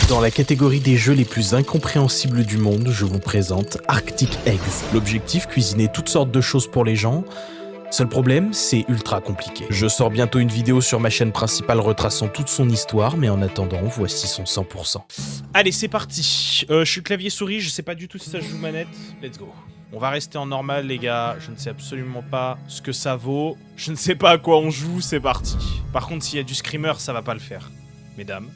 Dans la catégorie des jeux les plus incompréhensibles du monde, je vous présente Arctic Eggs. L'objectif, cuisiner toutes sortes de choses pour les gens. Seul problème, c'est ultra compliqué. Je sors bientôt une vidéo sur ma chaîne principale retraçant toute son histoire, mais en attendant, voici son 100%. Allez, c'est parti. Je suis clavier-souris, je sais pas du tout si ça joue manette. Let's go. On va rester en normal, les gars. Je ne sais absolument pas ce que ça vaut. Je ne sais pas à quoi on joue, c'est parti. Par contre, s'il y a du screamer, ça va pas le faire. Mesdames.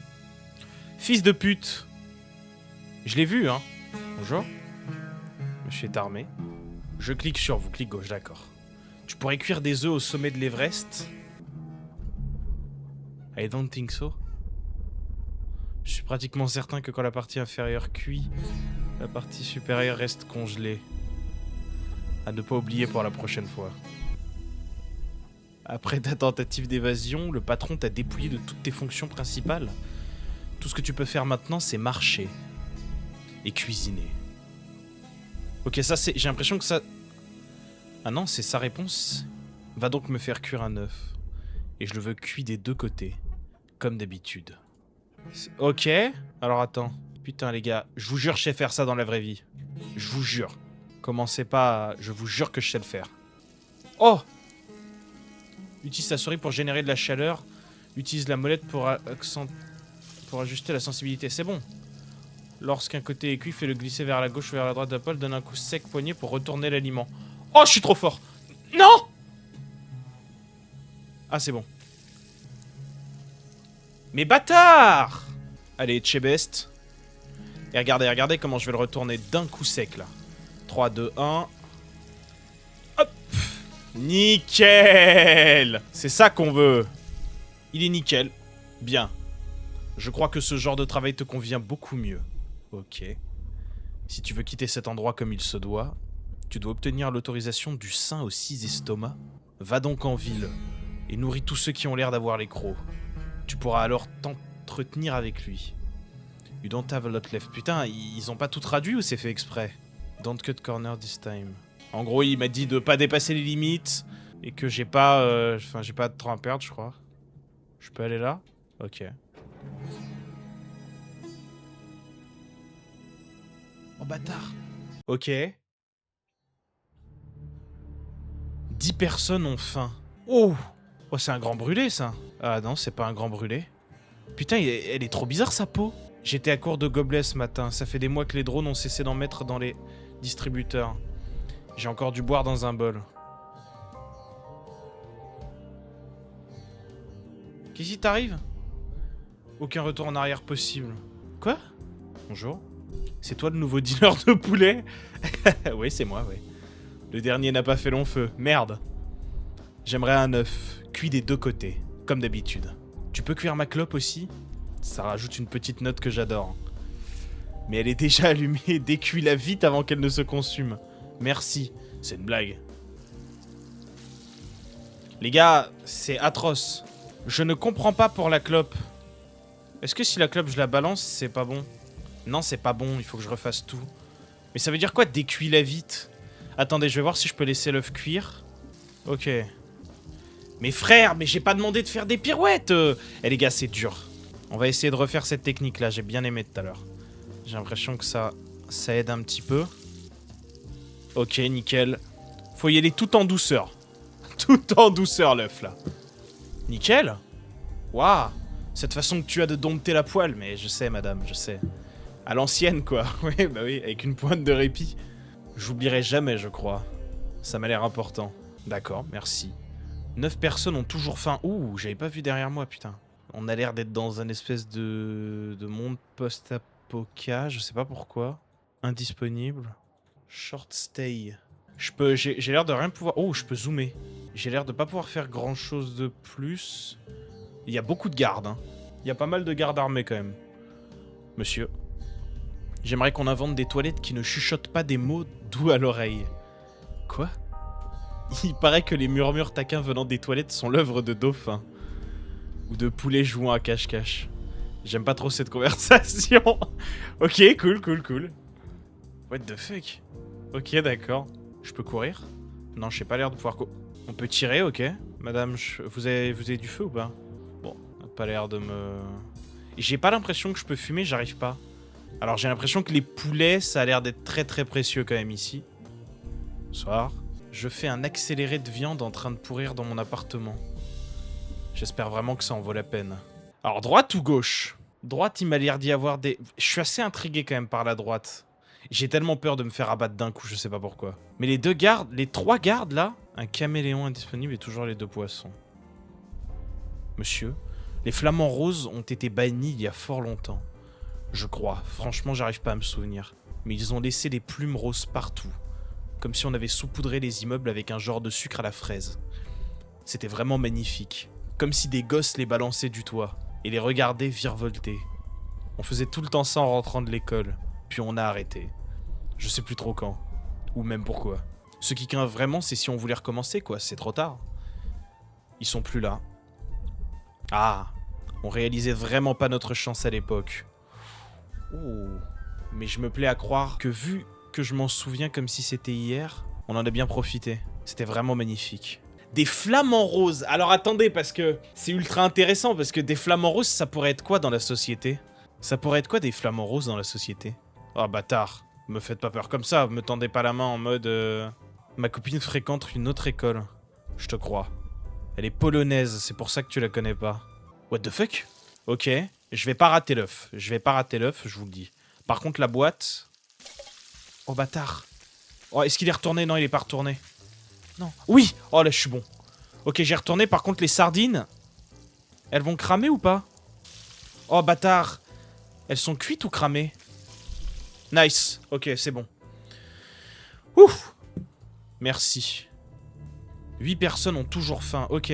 Fils de pute. Je l'ai vu, hein. Bonjour. Monsieur est armé. Je clique sur vous, clic gauche, d'accord. Tu pourrais cuire des œufs au sommet de l'Everest? I don't think so. Je suis pratiquement certain que quand la partie inférieure cuit, la partie supérieure reste congelée. À ne pas oublier pour la prochaine fois. Après ta tentative d'évasion, le patron t'a dépouillé de toutes tes fonctions principales. Tout ce que tu peux faire maintenant, c'est marcher. Et cuisiner. Ok, ça c'est... J'ai l'impression que ça... Ah non, c'est sa réponse. Va donc me faire cuire un œuf. Et je le veux cuit des deux côtés. Comme d'habitude. Ok. Alors attends. Putain les gars, je vous jure je sais faire ça dans la vraie vie. Je vous jure. Commencez pas à... Je vous jure que je sais le faire. Oh! Utilise ta souris pour générer de la chaleur. Utilise la molette pour ajuster la sensibilité. C'est bon. Lorsqu'un côté est cuit, fais-le glisser vers la gauche ou vers la droite de la poêle. Donne un coup sec poignet pour retourner l'aliment. Oh, je suis trop fort. Non! Ah, c'est bon. Mais bâtard! Allez, Chebest. Et regardez comment je vais le retourner d'un coup sec, là. 3, 2, 1. Hop! Nickel! C'est ça qu'on veut. Il est nickel. Bien. Je crois que ce genre de travail te convient beaucoup mieux. Ok. Si tu veux quitter cet endroit comme il se doit, tu dois obtenir l'autorisation du saint aux 6 estomacs. Va donc en ville et nourris tous ceux qui ont l'air d'avoir les crocs. Tu pourras alors t'entretenir avec lui. You don't have a lot left. Putain, ils ont pas tout traduit ou c'est fait exprès? Don't cut corner this time. En gros, il m'a dit de pas dépasser les limites et que j'ai pas... Enfin, j'ai pas de temps à perdre, je crois. Je peux aller là? Ok. Oh bâtard. Ok. 10 personnes ont faim. Oh! Oh, c'est un grand brûlé, ça. Ah non, c'est pas un grand brûlé. Putain, elle est trop bizarre, sa peau. J'étais à court de gobelets ce matin. Ça fait des mois que les drones ont cessé d'en mettre dans les distributeurs. J'ai encore dû boire dans un bol. Qu'est-ce qui t'arrive? Aucun retour en arrière possible. Quoi? Bonjour. C'est toi le nouveau dealer de poulet? Oui, c'est moi, oui. Le dernier n'a pas fait long feu. Merde. J'aimerais un œuf, cuit des deux côtés, comme d'habitude. Tu peux cuire ma clope aussi? Ça rajoute une petite note que j'adore. Mais elle est déjà allumée, décuis-la vite avant qu'elle ne se consume. Merci, c'est une blague. Les gars, c'est atroce. Je ne comprends pas pour la clope. Est-ce que si la clope je la balance, c'est pas bon? Non, c'est pas bon, il faut que je refasse tout. Mais ça veut dire quoi, décuis-la vite? Attendez, je vais voir si je peux laisser l'œuf cuire. Ok. Mais frère, mais j'ai pas demandé de faire des pirouettes. Eh les gars, c'est dur. On va essayer de refaire cette technique-là, j'ai bien aimé tout à l'heure. J'ai l'impression que ça aide un petit peu. Ok, nickel. Faut y aller tout en douceur. Tout en douceur, l'œuf, là. Nickel. Waouh. Cette façon que tu as de dompter la poêle, mais je sais, madame, je sais. À l'ancienne, quoi. Oui, bah oui, avec une pointe de répit. J'oublierai jamais, je crois. Ça m'a l'air important. D'accord, merci. 9 personnes ont toujours faim. Ouh, j'avais pas vu derrière moi, putain. On a l'air d'être dans un espèce de monde post-apoca, je sais pas pourquoi. Indisponible. Short stay. J'ai l'air de rien pouvoir... Oh, je peux zoomer. J'ai l'air de pas pouvoir faire grand chose de plus. Il y a beaucoup de gardes, hein. Il y a pas mal de gardes armés, quand même. Monsieur. J'aimerais qu'on invente des toilettes qui ne chuchotent pas des mots doux à l'oreille. Quoi? Il paraît que les murmures taquins venant des toilettes sont l'œuvre de dauphins. Ou de poulets jouant à cache-cache. J'aime pas trop cette conversation. Ok, cool. What the fuck? Ok, d'accord. Je peux courir? Non, j'ai pas l'air de pouvoir On peut tirer, ok. Madame, vous avez du feu ou pas? Bon, pas l'air de me... J'ai pas l'impression que je peux fumer, j'arrive pas. Alors j'ai l'impression que les poulets, ça a l'air d'être très très précieux quand même ici. Bonsoir. Je fais un accéléré de viande en train de pourrir dans mon appartement. J'espère vraiment que ça en vaut la peine. Alors droite ou gauche? Droite, il m'a l'air d'y avoir des... Je suis assez intrigué quand même par la droite. J'ai tellement peur de me faire abattre d'un coup, je sais pas pourquoi. Mais les 2 gardes, les 3 gardes là, un caméléon indisponible et toujours les 2 poissons. Monsieur, les flamants roses ont été bannis il y a fort longtemps. Je crois, franchement j'arrive pas à me souvenir. Mais ils ont laissé des plumes roses partout. Comme si on avait saupoudré les immeubles avec un genre de sucre à la fraise. C'était vraiment magnifique. Comme si des gosses les balançaient du toit et les regardaient virevolter. On faisait tout le temps ça en rentrant de l'école, puis on a arrêté. Je sais plus trop quand, ou même pourquoi. Ce qui craint vraiment, c'est si on voulait recommencer, quoi, c'est trop tard. Ils sont plus là. Ah, on réalisait vraiment pas notre chance à l'époque. Oh, mais je me plais à croire que vu que je m'en souviens comme si c'était hier, on en a bien profité. C'était vraiment magnifique. Des flamants roses. Alors attendez, parce que c'est ultra intéressant, parce que des flamants roses, ça pourrait être quoi dans la société? Ça pourrait être quoi des flamants roses dans la société? Oh bâtard, me faites pas peur comme ça, me tendez pas la main en mode... Ma copine fréquente une autre école. Je te crois. Elle est polonaise, c'est pour ça que tu la connais pas. What the fuck? Ok, je vais pas rater l'œuf. Je vais pas rater l'œuf, je vous le dis. Par contre, la boîte... Oh bâtard. Oh, est-ce qu'il est retourné? Non, il est pas retourné. Non. Oui! Oh là, je suis bon. Ok, j'ai retourné. Par contre, les sardines... Elles vont cramer ou pas? Oh, bâtard. Elles sont cuites ou cramées? Nice. Ok, c'est bon. Ouf! Merci. 8 personnes ont toujours faim. Ok.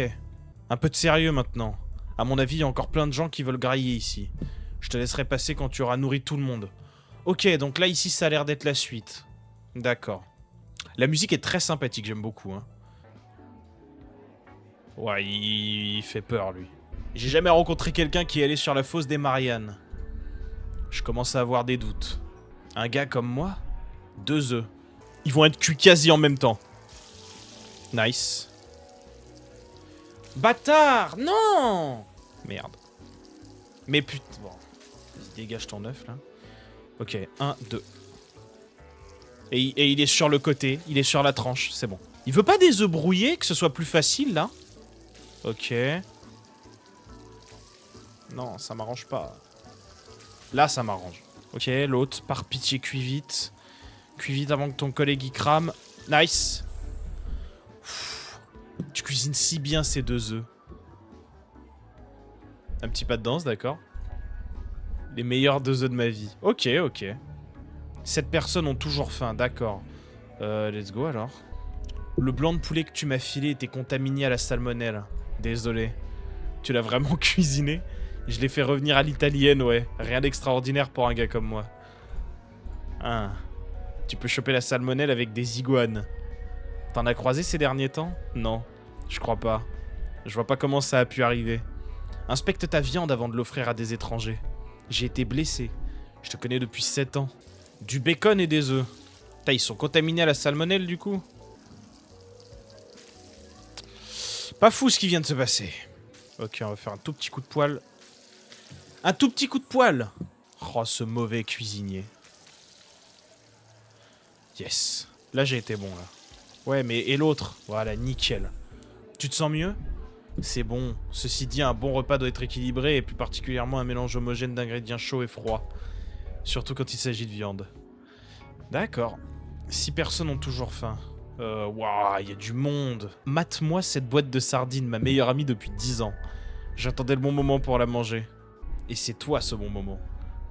Un peu de sérieux maintenant. À mon avis, il y a encore plein de gens qui veulent grailler ici. Je te laisserai passer quand tu auras nourri tout le monde. Ok, donc là, ici, ça a l'air d'être la suite. D'accord. La musique est très sympathique, j'aime beaucoup. Hein. Ouais, il fait peur, lui. J'ai jamais rencontré quelqu'un qui est allé sur la fosse des Mariannes. Je commence à avoir des doutes. Un gars comme moi? 2 œufs. Ils vont être cuits quasi en même temps. Nice. Bâtard! Non! Merde. Mais putain... Bon. Vas-y, dégage ton œuf, là. Ok, 1, 2. Et il est sur le côté, il est sur la tranche, c'est bon. Il veut pas des œufs brouillés, que ce soit plus facile, là? Ok. Non, ça m'arrange pas. Là, ça m'arrange. Ok, l'autre, par pitié, cuis vite. Cuis vite avant que ton collègue y crame. Nice. Tu cuisines si bien ces 2 œufs. Un petit pas de danse, d'accord. Les meilleurs 2 œufs de ma vie. Ok, ok. 7 personnes ont toujours faim, d'accord. Let's go alors. Le blanc de poulet que tu m'as filé était contaminé à la salmonelle. Désolé. Tu l'as vraiment cuisiné? Je l'ai fait revenir à l'italienne, ouais. Rien d'extraordinaire pour un gars comme moi. Ah. Tu peux choper la salmonelle avec des iguanes. T'en as croisé ces derniers temps? Non, je crois pas. Je vois pas comment ça a pu arriver. Inspecte ta viande avant de l'offrir à des étrangers. J'ai été blessé. Je te connais depuis 7 ans. Du bacon et des œufs. Putain, ils sont contaminés à la salmonelle du coup. Pas fou ce qui vient de se passer. Ok, on va faire un tout petit coup de poêle. Un tout petit coup de poêle. Oh, ce mauvais cuisinier. Yes. Là, j'ai été bon, là. Ouais, mais et l'autre? Voilà, nickel. Tu te sens mieux? C'est bon. Ceci dit, un bon repas doit être équilibré, et plus particulièrement un mélange homogène d'ingrédients chauds et froids. Surtout quand il s'agit de viande. D'accord. 6 personnes ont toujours faim. Waouh, il y a du monde. Mate-moi cette boîte de sardines, ma meilleure amie depuis 10 ans. J'attendais le bon moment pour la manger. Et c'est toi ce bon moment.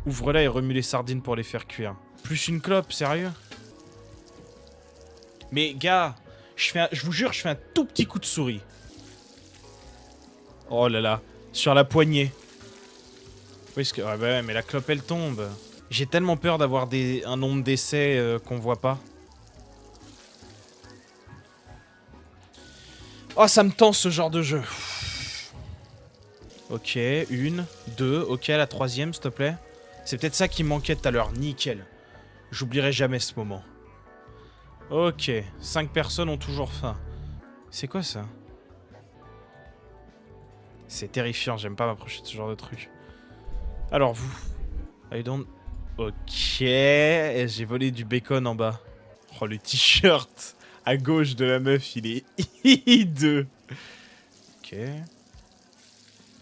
Ouvre-la et remue les sardines pour les faire cuire. Plus une clope, sérieux? Mais gars, je vous jure, je fais un tout petit coup de souris. Oh là là, sur la poignée. Oui, parce que... Ouais, bah, mais la clope, elle tombe. J'ai tellement peur d'avoir un nombre d'essais qu'on voit pas. Oh, ça me tend ce genre de jeu. Ok, 1, 2, ok, la 3e, s'il te plaît. C'est peut-être ça qui me manquait tout à l'heure, nickel. J'oublierai jamais ce moment. Ok, 5 personnes ont toujours faim. C'est quoi ça? C'est terrifiant, j'aime pas m'approcher de ce genre de truc. Alors vous. I don't... Ok. J'ai volé du bacon en bas. Oh, le t-shirt à gauche de la meuf, il est hideux. Ok.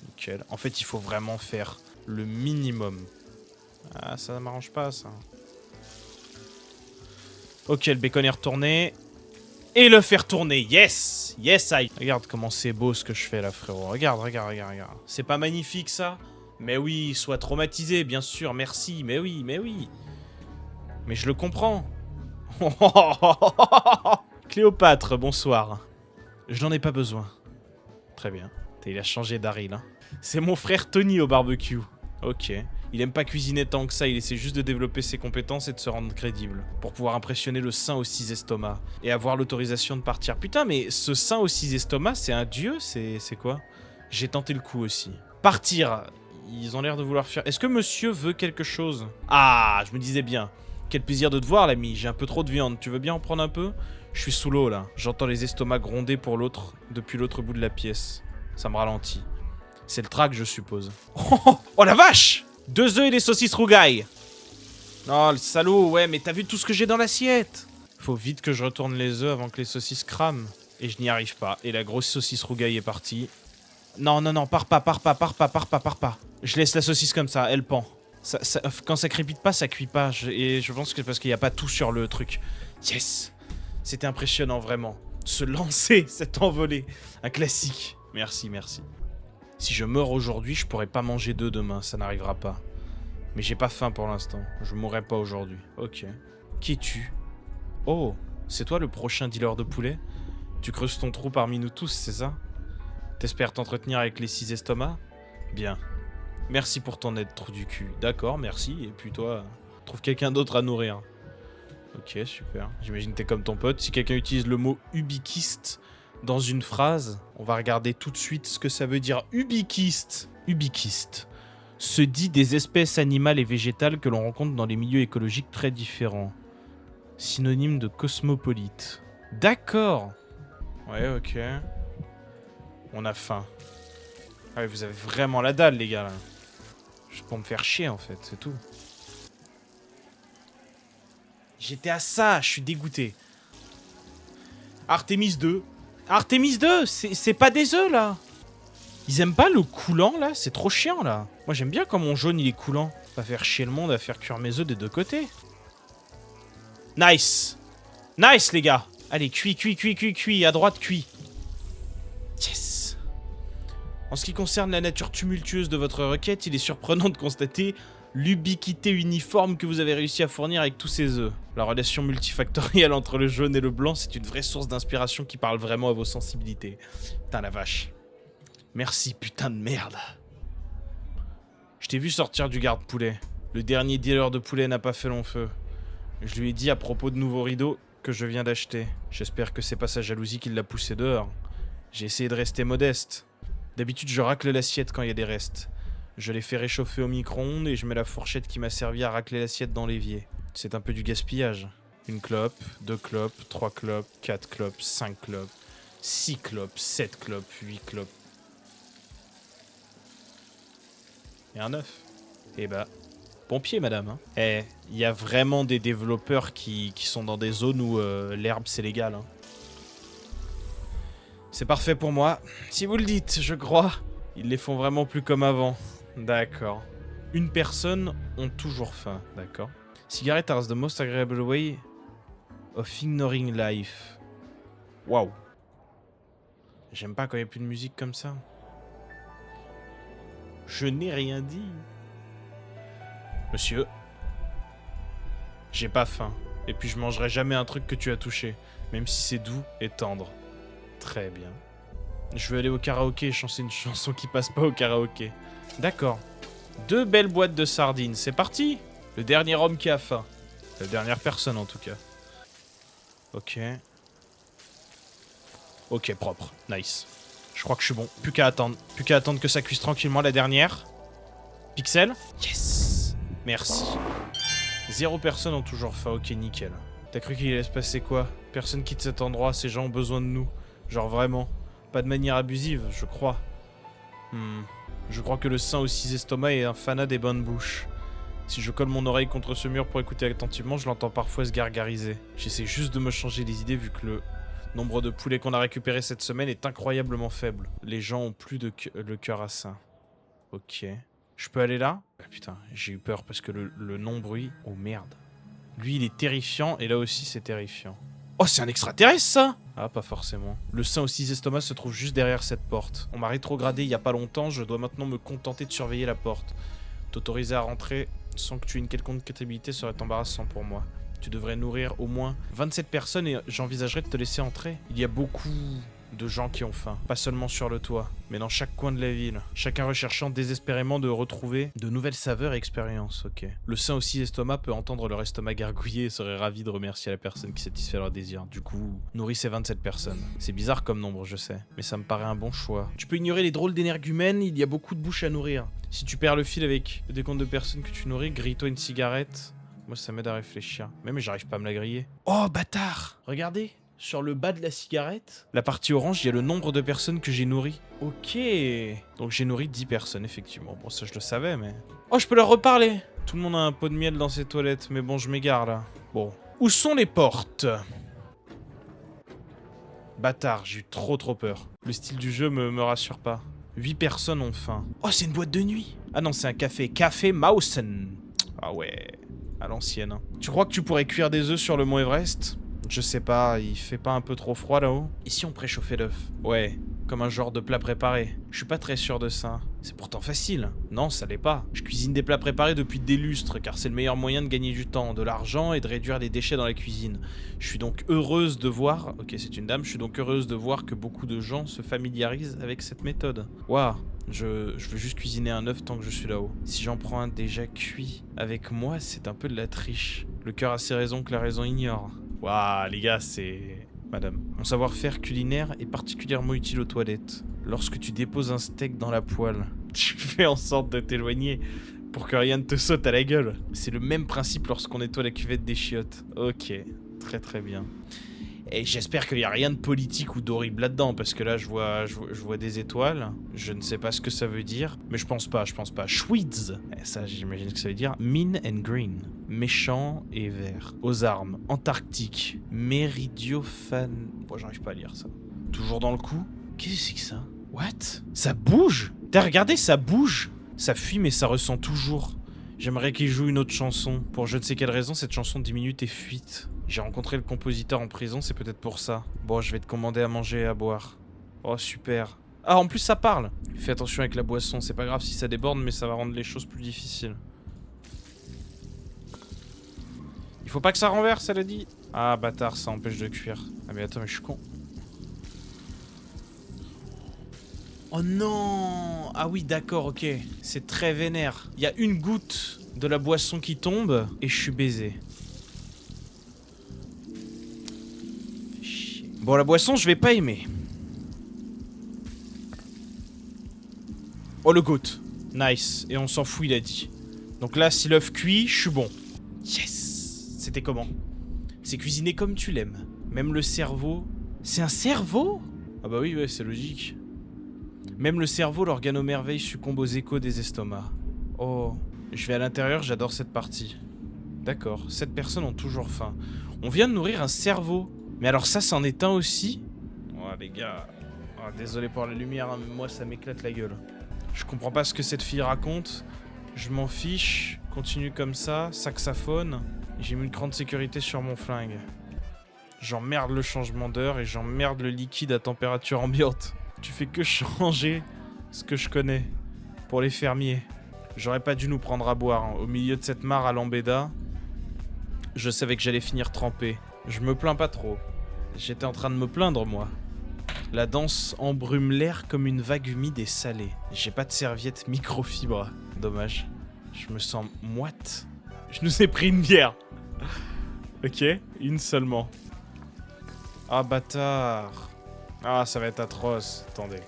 Nickel. En fait, il faut vraiment faire le minimum. Ah, ça m'arrange pas, ça. Ok, le bacon est retourné. Et le faire tourner. Yes! Yes, I... Regarde comment c'est beau ce que je fais là, frérot. Regarde, regarde, regarde, regarde. C'est pas magnifique, ça? Mais oui, sois traumatisé, bien sûr, merci. Mais oui, mais oui. Mais je le comprends. Cléopâtre, bonsoir. Je n'en ai pas besoin. Très bien. Il a changé d'Aril, hein. C'est mon frère Tony au barbecue. Ok. Il aime pas cuisiner tant que ça, il essaie juste de développer ses compétences et de se rendre crédible. Pour pouvoir impressionner le saint aux 6 estomacs. Et avoir l'autorisation de partir. Putain, mais ce saint aux 6 estomacs, c'est un dieu? C'est quoi? J'ai tenté le coup aussi. Partir. Ils ont l'air de vouloir faire... Est-ce que monsieur veut quelque chose? Ah, je me disais bien. Quel plaisir de te voir, l'ami. J'ai un peu trop de viande. Tu veux bien en prendre un peu? Je suis sous l'eau, là. J'entends les estomacs gronder pour l'autre... depuis l'autre bout de la pièce. Ça me ralentit. C'est le track, je suppose. Oh la vache! 2 œufs et des saucisses rougailles. Oh, le salaud, ouais, mais t'as vu tout ce que j'ai dans l'assiette? Faut vite que je retourne les œufs avant que les saucisses crament. Et je n'y arrive pas. Et la grosse saucisse rougaille est partie. Non, non, non, pars pas, pars pas, pars pas, pars pas, pars pas. Je laisse la saucisse comme ça, elle pend. Quand ça crépite pas, ça cuit pas. Et je pense que c'est parce qu'il n'y a pas tout sur le truc. Yes! C'était impressionnant, vraiment. Se lancer, cette envolée. Un classique. Merci, merci. Si je meurs aujourd'hui, je pourrais pas manger d'œufs demain, ça n'arrivera pas. Mais j'ai pas faim pour l'instant, je mourrai pas aujourd'hui. Ok. Qui es-tu? Oh, c'est toi le prochain dealer de poulet? Tu creuses ton trou parmi nous tous, c'est ça? T'espères t'entretenir avec les 6 estomacs? Bien. Merci pour ton aide, trou du cul. D'accord, merci, et puis toi, trouve quelqu'un d'autre à nourrir. Ok, super. J'imagine que t'es comme ton pote. Si quelqu'un utilise le mot ubiquiste dans une phrase, on va regarder tout de suite ce que ça veut dire. Ubiquiste. Ubiquiste se dit des espèces animales et végétales que l'on rencontre dans les milieux écologiques très différents. Synonyme de cosmopolite. D'accord. Ouais, ok. On a faim. Ah ouais, vous avez vraiment la dalle, les gars, là. Juste pour me faire chier, en fait, c'est tout. J'étais à ça, je suis dégoûté. Artemis 2. Artemis 2, c'est pas des œufs, là. Ils aiment pas le coulant, là? C'est trop chiant, là. Moi, j'aime bien quand mon jaune, il est coulant. Ça va faire chier le monde à faire cuire mes œufs des deux côtés. Nice. Nice, les gars. Allez, cuit, cuit, cuit, cuit, cuit. À droite, cuit. Yes. En ce qui concerne la nature tumultueuse de votre requête, il est surprenant de constater l'ubiquité uniforme que vous avez réussi à fournir avec tous ces œufs. La relation multifactorielle entre le jaune et le blanc, c'est une vraie source d'inspiration qui parle vraiment à vos sensibilités. Putain la vache. Merci, putain de merde. Je t'ai vu sortir du garde-poulet. Le dernier dealer de poulet n'a pas fait long feu. Je lui ai dit à propos de nouveaux rideaux que je viens d'acheter. J'espère que c'est pas sa jalousie qui l'a poussé dehors. J'ai essayé de rester modeste. D'habitude, je racle l'assiette quand il y a des restes. Je les fais réchauffer au micro-ondes et je mets la fourchette qui m'a servi à racler l'assiette dans l'évier. C'est un peu du gaspillage. 1 clope, 2 clopes, 3 clopes, 4 clopes, 5 clopes, 6 clopes, 7 clopes, 8 clopes. Et un œuf. Eh bah, pompier, madame. Hein. Eh, il y a vraiment des développeurs qui sont dans des zones où l'herbe, c'est légal. Hein. C'est parfait pour moi. Si vous le dites, je crois. Ils les font vraiment plus comme avant. D'accord. Une personne ont toujours faim. D'accord. Cigarette are the most agreeable way of ignoring life. Waouh. J'aime pas quand il n'y a plus de musique comme ça. Je n'ai rien dit. Monsieur. J'ai pas faim. Et puis je mangerai jamais un truc que tu as touché. Même si c'est doux et tendre. Très bien. Je vais aller au karaoké et chanter une chanson qui passe pas au karaoké. D'accord. 2 belles boîtes de sardines. C'est parti. Le dernier homme qui a faim. La dernière personne en tout cas. Ok. Ok, propre. Nice. Je crois que je suis bon. Plus qu'à attendre. Plus qu'à attendre que ça cuise tranquillement la dernière. Pixel. Yes. Merci. 0 personnes ont toujours faim. Ok, nickel. T'as cru qu'il allait se passer quoi? Personne quitte cet endroit. Ces gens ont besoin de nous. Genre vraiment. Pas de manière abusive, je crois. Je crois que le saint aux 6 estomacs est un fanat des bonnes bouches. Si je colle mon oreille contre ce mur pour écouter attentivement, je l'entends parfois se gargariser. J'essaie juste de me changer les idées vu que le nombre de poulets qu'on a récupéré cette semaine est incroyablement faible. Les gens ont plus le cœur à ça. Ok. Je peux aller là? Ah, putain, j'ai eu peur parce que le non-bruit... Oh merde. Lui, il est terrifiant et là aussi, c'est terrifiant. Oh, c'est un extraterrestre, ça? Ah, pas forcément. Le saint aux 6 estomacs se trouve juste derrière cette porte. On m'a rétrogradé il y a pas longtemps, je dois maintenant me contenter de surveiller la porte. T'autoriser à rentrer sans que tu aies une quelconque crédibilité serait embarrassant pour moi. Tu devrais nourrir au moins 27 personnes et j'envisagerais de te laisser entrer. Il y a beaucoup de gens qui ont faim, pas seulement sur le toit, mais dans chaque coin de la ville. Chacun recherchant désespérément de retrouver de nouvelles saveurs et expériences, ok. Le saint aux 6 estomacs peut entendre leur estomac gargouiller et serait ravi de remercier la personne qui satisfait leur désir. Du coup, nourris ces 27 personnes. C'est bizarre comme nombre, je sais, mais ça me paraît un bon choix. Tu peux ignorer les drôles d'énergumènes, il y a beaucoup de bouches à nourrir. Si tu perds le fil avec le décompte de personnes que tu nourris, grille-toi une cigarette. Moi, ça m'aide à réfléchir. Même, j'arrive pas à me la griller. Oh, bâtard! Regardez! Sur le bas de la cigarette, la partie orange, il y a le nombre de personnes que j'ai nourries. Ok. Donc j'ai nourri 10 personnes, effectivement. Bon, ça je le savais, mais... Oh, je peux leur reparler. Tout le monde a un pot de miel dans ses toilettes, mais bon, je m'égare, là. Bon. Où sont les portes? Bâtard, j'ai eu trop peur. Le style du jeu me rassure pas. 8 personnes ont faim. Oh, c'est une boîte de nuit. Ah non, c'est un café. Café Mausen. Ah ouais, à l'ancienne. Hein. Tu crois que tu pourrais cuire des œufs sur le mont Everest? Je sais pas, il fait pas un peu trop froid là-haut? Ici on préchauffait l'œuf. Ouais, comme un genre de plat préparé. Je suis pas très sûr de ça. C'est pourtant facile. Non, ça l'est pas. Je cuisine des plats préparés depuis des lustres, car c'est le meilleur moyen de gagner du temps, de l'argent et de réduire les déchets dans la cuisine. Je suis donc heureuse de voir... Ok, c'est une dame. Je suis donc heureuse de voir que beaucoup de gens se familiarisent avec cette méthode. Waouh. Je veux juste cuisiner un œuf tant que je suis là-haut. Si j'en prends un déjà cuit avec moi, c'est un peu de la triche. Le cœur a ses raisons que la raison ignore. Waouh, les gars, c'est... Madame. Mon savoir-faire culinaire est particulièrement utile aux toilettes. Lorsque tu déposes un steak dans la poêle, tu fais en sorte de t'éloigner pour que rien ne te saute à la gueule. C'est le même principe lorsqu'on nettoie la cuvette des chiottes. Ok, très bien. Et j'espère qu'il n'y a rien de politique ou d'horrible là-dedans, parce que là, je vois des étoiles. Je ne sais pas ce que ça veut dire, mais je pense pas. Schweeds, ça, j'imagine que ça veut dire mean and green. Méchant et vert. Aux armes. Antarctique. Méridiofan... Bon, j'arrive pas à lire ça. Toujours dans le coup. Qu'est-ce que c'est que ça? What? Ça bouge? T'as regardé, ça bouge? Ça fuit, mais ça ressent toujours. J'aimerais qu'il joue une autre chanson. Pour je ne sais quelle raison, cette chanson diminue tes fuites. J'ai rencontré le compositeur en prison, c'est peut-être pour ça. Bon, je vais te commander à manger et à boire. Oh, super. Ah, en plus, ça parle. Fais attention avec la boisson, c'est pas grave si ça déborde, mais ça va rendre les choses plus difficiles. Il faut pas que ça renverse, elle a dit. Ah, bâtard, ça empêche de cuire. Ah, mais attends, mais je suis con. Oh non! Ah oui, d'accord, ok. C'est très vénère. Il y a une goutte de la boisson qui tombe et je suis baisé. Bon, la boisson, je vais pas aimer. Oh, le goat. Nice. Et on s'en fout, il a dit. Donc là, si l'œuf cuit, je suis bon. Yes! C'était comment? C'est cuisiné comme tu l'aimes. Même le cerveau... C'est un cerveau? Ah bah oui, ouais, c'est logique. Même le cerveau, l'organomerveille, succombe aux échos des estomacs. Oh, je vais à l'intérieur, j'adore cette partie. D'accord, 7 personnes ont toujours faim. On vient de nourrir un cerveau. Mais alors ça, c'en est un aussi? Oh les gars, oh, désolé pour la lumière, hein, mais moi ça m'éclate la gueule. Je comprends pas ce que cette fille raconte. Je m'en fiche, continue comme ça, saxophone. J'ai mis une grande sécurité sur mon flingue. J'emmerde le changement d'heure et j'emmerde le liquide à température ambiante. Tu fais que changer ce que je connais. Pour les fermiers. J'aurais pas dû nous prendre à boire. Hein. Au milieu de cette mare à Lambeda, je savais que j'allais finir trempé. Je me plains pas trop. J'étais en train de me plaindre, moi. La danse embrume l'air comme une vague humide et salée. J'ai pas de serviette microfibre. Dommage. Je me sens moite. Je nous ai pris une bière. Ok, une seulement. Ah, bâtard. Ah, ça va être atroce. Attendez.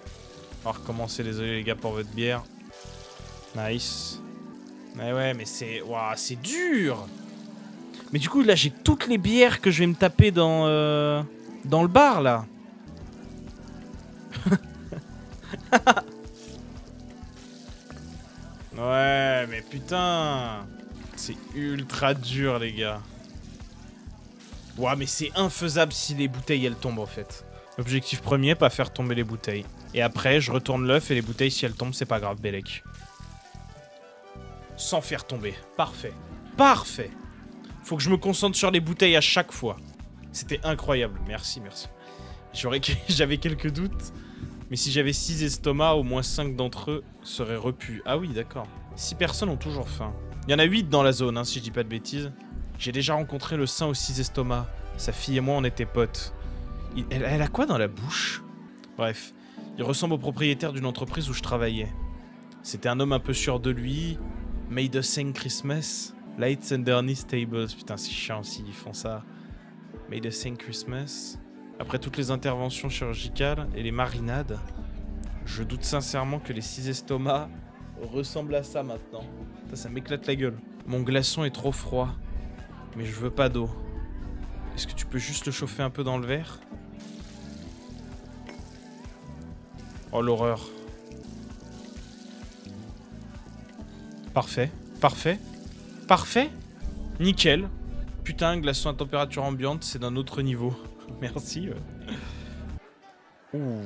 On va recommencer, désolé les gars pour votre bière. Nice. Mais ouais, mais c'est... Waouh, c'est dur. Mais du coup, là, j'ai toutes les bières que je vais me taper dans le bar, là. Ouais, mais putain. C'est ultra dur, les gars. Ouais, mais c'est infaisable si les bouteilles, elles tombent, en fait. Objectif premier, pas faire tomber les bouteilles. Et après, je retourne l'œuf et les bouteilles, si elles tombent, c'est pas grave, Bellec. Sans faire tomber. Parfait. Parfait. Faut que je me concentre sur les bouteilles à chaque fois. C'était incroyable. Merci, merci. J'avais quelques doutes. Mais si j'avais 6 estomacs, au moins 5 d'entre eux seraient repus. Ah oui, d'accord. 6 personnes ont toujours faim. Il y en a 8 dans la zone, hein, si je dis pas de bêtises. J'ai déjà rencontré le saint aux 6 estomacs. Sa fille et moi, on était potes. Elle a quoi dans la bouche? Bref, il ressemble au propriétaire d'une entreprise où je travaillais. C'était un homme un peu sûr de lui. Made a Saint Christmas. Lights underneath tables. Putain, c'est chiant s'ils font ça. Made a Saint Christmas. Après toutes les interventions chirurgicales et les marinades, je doute sincèrement que les 6 estomacs ressemblent à ça maintenant. Putain, ça m'éclate la gueule. Mon glaçon est trop froid, mais je veux pas d'eau. Est-ce que tu peux juste le chauffer un peu dans le verre? Oh l'horreur. Parfait, parfait, parfait. Nickel. Putain, glaçon à température ambiante, c'est d'un autre niveau. Merci. Ouh.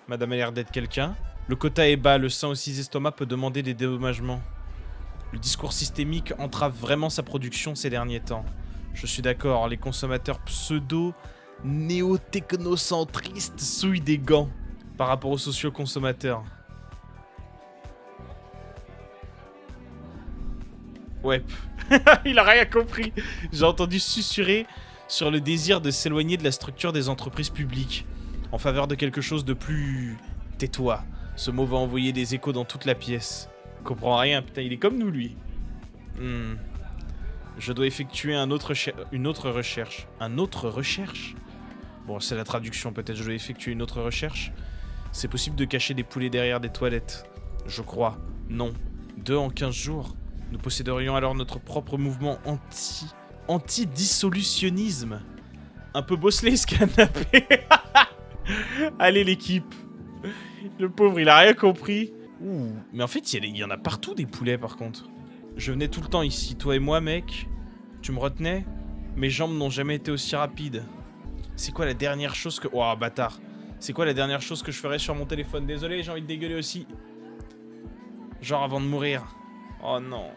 Madame a l'air d'être quelqu'un. Le quota est bas, le sang aux 6 estomacs peut demander des dédommagements. Le discours systémique entrave vraiment sa production ces derniers temps. Je suis d'accord, les consommateurs pseudo-néo-technocentristes souillent des gants par rapport aux socio-consommateurs. Ouais, il a rien compris. J'ai entendu susurrer sur le désir de s'éloigner de la structure des entreprises publiques en faveur de quelque chose de plus... Tais-toi. Ce mot va envoyer des échos dans toute la pièce. Il comprend rien, putain, il est comme nous, lui. Je dois effectuer une autre recherche. Un autre recherche? Bon, c'est la traduction, peut-être je dois effectuer une autre recherche. C'est possible de cacher des poulets derrière des toilettes. Je crois. Non. 2 en 15 jours. Nous posséderions alors notre propre mouvement anti-dissolutionnisme. Un peu bosselé ce canapé. Allez l'équipe. Le pauvre, il a rien compris. Ouh. Mais en fait, il y en a partout des poulets par contre. Je venais tout le temps ici, toi et moi mec. Tu me retenais? Mes jambes n'ont jamais été aussi rapides. C'est quoi la dernière chose que... Oh bâtard. C'est quoi la dernière chose que je ferais sur mon téléphone? Désolé, j'ai envie de dégueuler aussi. Genre avant de mourir. Oh non.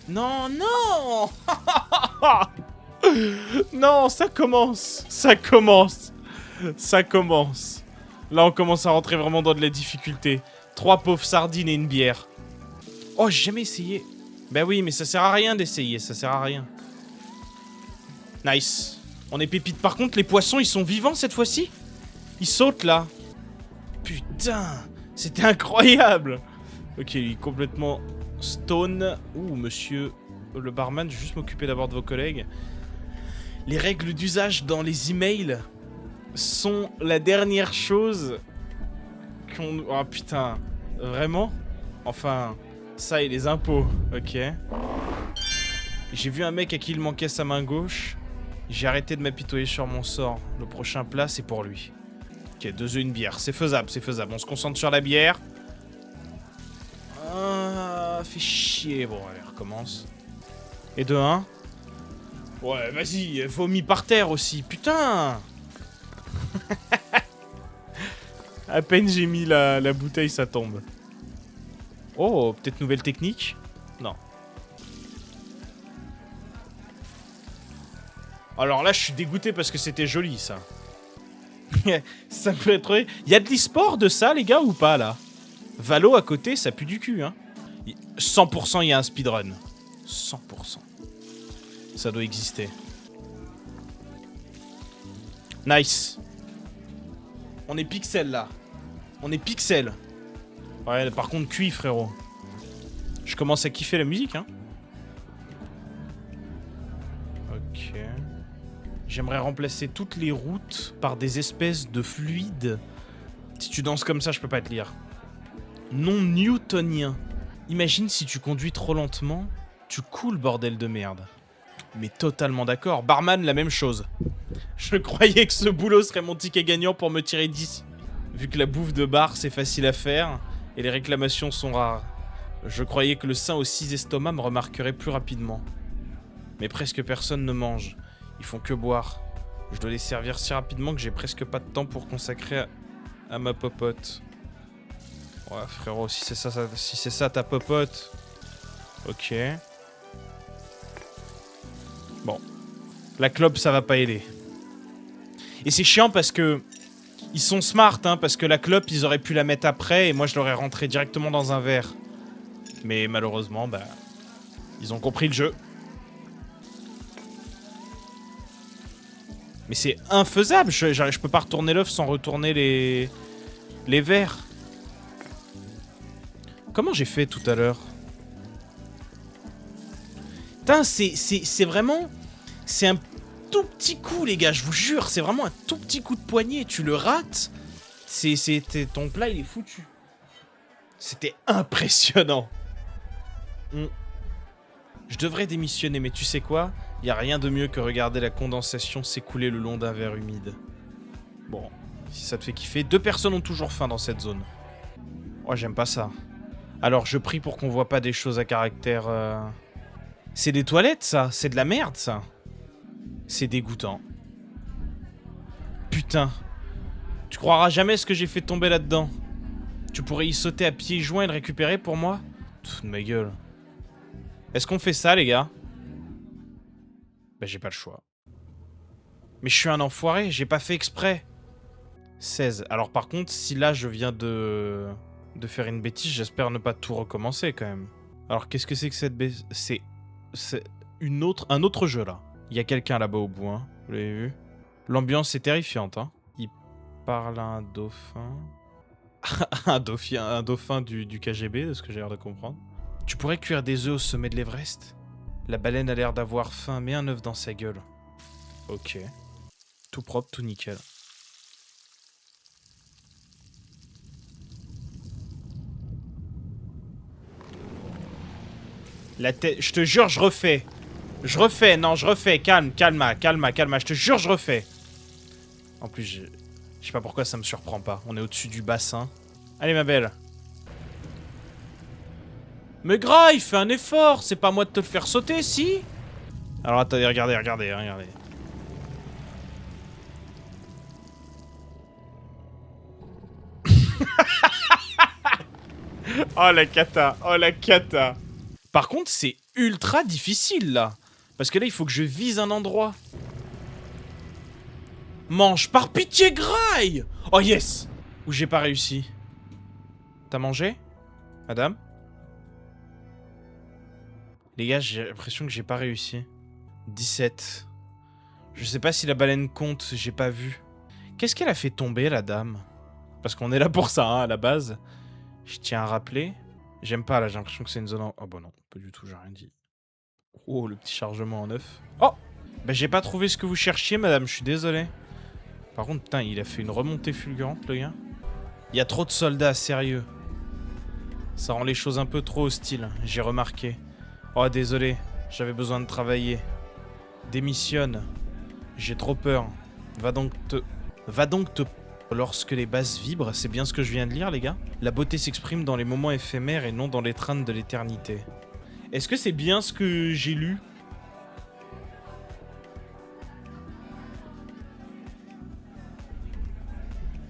Non, non. Non, ça commence. Ça commence. Ça commence. Là, on commence à rentrer vraiment dans de la difficulté. 3 pauvres sardines et une bière. Oh, j'ai jamais essayé. Bah oui, mais ça sert à rien d'essayer. Ça sert à rien. Nice. On est pépite. Par contre, les poissons, ils sont vivants cette fois-ci? Ils sautent, là. Putain. C'était incroyable. Ok, il est complètement stone. Ouh, monsieur le barman, je vais juste m'occuper d'abord de vos collègues. Les règles d'usage dans les emails sont la dernière chose qu'on... Oh putain, vraiment? Enfin, ça et les impôts, ok. J'ai vu un mec à qui il manquait sa main gauche. J'ai arrêté de m'apitoyer sur mon sort. Le prochain plat, c'est pour lui. Ok, 2 œufs, une bière. C'est faisable, c'est faisable. On se concentre sur la bière. Ah, fait chier. Bon, allez, recommence. Et de 1. Ouais, vas-y, vomis par terre aussi. Putain. À peine j'ai mis la bouteille, ça tombe. Oh, peut-être nouvelle technique? Non. Alors là, je suis dégoûté parce que c'était joli, ça. Ça peut être... Il y a de l'e-sport de ça, les gars, ou pas, là? Valo à côté, ça pue du cul, hein. 100% il y a un speedrun. 100%. Ça doit exister. Nice. On est pixel, là. On est pixel. Ouais, par contre, cuit, frérot. Je commence à kiffer la musique, hein. Ok. J'aimerais remplacer toutes les routes par des espèces de fluides. Si tu danses comme ça, je peux pas te lire. Non newtonien. Imagine si tu conduis trop lentement, tu coules, bordel de merde. Mais totalement d'accord. Barman, la même chose. Je croyais que ce boulot serait mon ticket gagnant pour me tirer d'ici. Vu que la bouffe de bar, c'est facile à faire, et les réclamations sont rares. Je croyais que le saint aux 6 estomacs me remarquerait plus rapidement. Mais presque personne ne mange. Ils font que boire. Je dois les servir si rapidement que j'ai presque pas de temps pour consacrer à ma popote. Ouais, frérot, si c'est ça ta popote. Ok. Bon. La clope, ça va pas aider. Et c'est chiant parce que... Ils sont smart, hein, parce que la clope, ils auraient pu la mettre après et moi, je l'aurais rentrée directement dans un verre. Mais malheureusement, bah... Ils ont compris le jeu. Mais c'est infaisable, je peux pas retourner l'œuf sans retourner les verres. Comment j'ai fait tout à l'heure? Putain, c'est vraiment... C'est un tout petit coup, les gars, je vous jure. C'est vraiment un tout petit coup de poignet. Tu le rates, ton plat, il est foutu. C'était impressionnant. Je devrais démissionner, mais tu sais quoi? Y a rien de mieux que regarder la condensation s'écouler le long d'un verre humide. Bon, si ça te fait kiffer. 2 personnes ont toujours faim dans cette zone. Oh, j'aime pas ça. Alors, je prie pour qu'on voit pas des choses à caractère... C'est des toilettes, ça. C'est de la merde, ça. C'est dégoûtant. Putain. Tu croiras jamais ce que j'ai fait tomber là-dedans. Tu pourrais y sauter à pieds joints et le récupérer pour moi? Pff, de ma gueule. Est-ce qu'on fait ça, les gars? Bah, j'ai pas le choix. Mais je suis un enfoiré, j'ai pas fait exprès. 16. Alors par contre, si là je viens de faire une bêtise, j'espère ne pas tout recommencer quand même. Alors qu'est-ce que c'est que cette bêtise? C'est un autre jeu là. Il y a quelqu'un là-bas au bout, hein. Vous l'avez vu? L'ambiance est terrifiante, hein. Il parle à un dauphin. un dauphin du KGB, de ce que j'ai l'air de comprendre. Tu pourrais cuire des œufs au sommet de l'Everest? La baleine a l'air d'avoir faim, mais un œuf dans sa gueule. Ok. Tout propre, tout nickel. La tête... Je te jure, je refais. Je refais, non, je refais. Calme, calma. Je te jure, je refais. En plus, je sais pas pourquoi ça me surprend pas. On est au-dessus du bassin. Allez, ma belle. Mais gras, il fait un effort. C'est pas à moi de te le faire sauter, si? Alors, attendez, regardez. Oh, la cata. Oh, la cata. Par contre, c'est ultra difficile, là. Parce que là, il faut que je vise un endroit. Mange par pitié, graille! Oh, yes! Ou j'ai pas réussi. T'as mangé, madame? Les gars, j'ai l'impression que j'ai pas réussi. 17. Je sais pas si la baleine compte, j'ai pas vu. Qu'est-ce qu'elle a fait tomber, la dame? Parce qu'on est là pour ça, hein, à la base. Je tiens à rappeler. J'aime pas, là, j'ai l'impression que c'est une zone en... Oh bah non, pas du tout, j'ai rien dit. Oh, le petit chargement en œuf. Oh! Bah j'ai pas trouvé ce que vous cherchiez, madame, je suis désolé. Par contre, putain, il a fait une remontée fulgurante, le gars. Il y a trop de soldats, sérieux. Ça rend les choses un peu trop hostiles, j'ai remarqué. Oh, désolé, j'avais besoin de travailler. Démissionne. J'ai trop peur. Va donc te... Lorsque les basses vibrent, c'est bien ce que je viens de lire, les gars. La beauté s'exprime dans les moments éphémères et non dans l'étreinte de l'éternité. Est-ce que c'est bien ce que j'ai lu?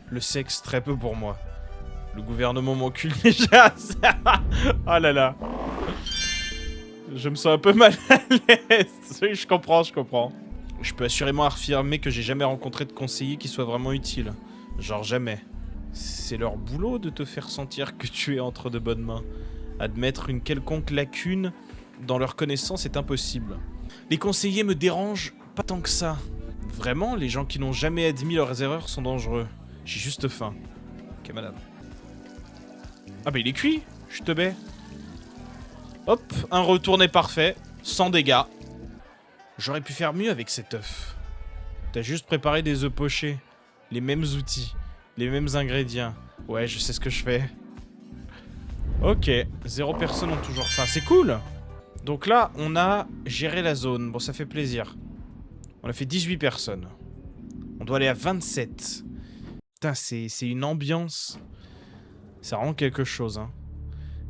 Le sexe, très peu pour moi. Le gouvernement m'encule déjà. Oh là là. Je me sens un peu mal à l'aise. Oui, je comprends. Je peux assurément affirmer que j'ai jamais rencontré de conseiller qui soit vraiment utile. Genre jamais. C'est leur boulot de te faire sentir que tu es entre de bonnes mains. Admettre une quelconque lacune dans leur connaissance est impossible. Les conseillers me dérangent pas tant que ça. Vraiment, les gens qui n'ont jamais admis leurs erreurs sont dangereux. J'ai juste faim. Ok, madame. Ah bah il est cuit, je te baie. Hop, un retourné parfait, sans dégâts. J'aurais pu faire mieux avec cet œuf. T'as juste préparé des œufs pochés. Les mêmes outils, les mêmes ingrédients. Ouais, je sais ce que je fais. Ok, 0 personnes ont toujours faim, c'est cool. Donc là, on a géré la zone. Bon, ça fait plaisir. On a fait 18 personnes. On doit aller à 27. Putain, c'est une ambiance. Ça rend quelque chose, hein.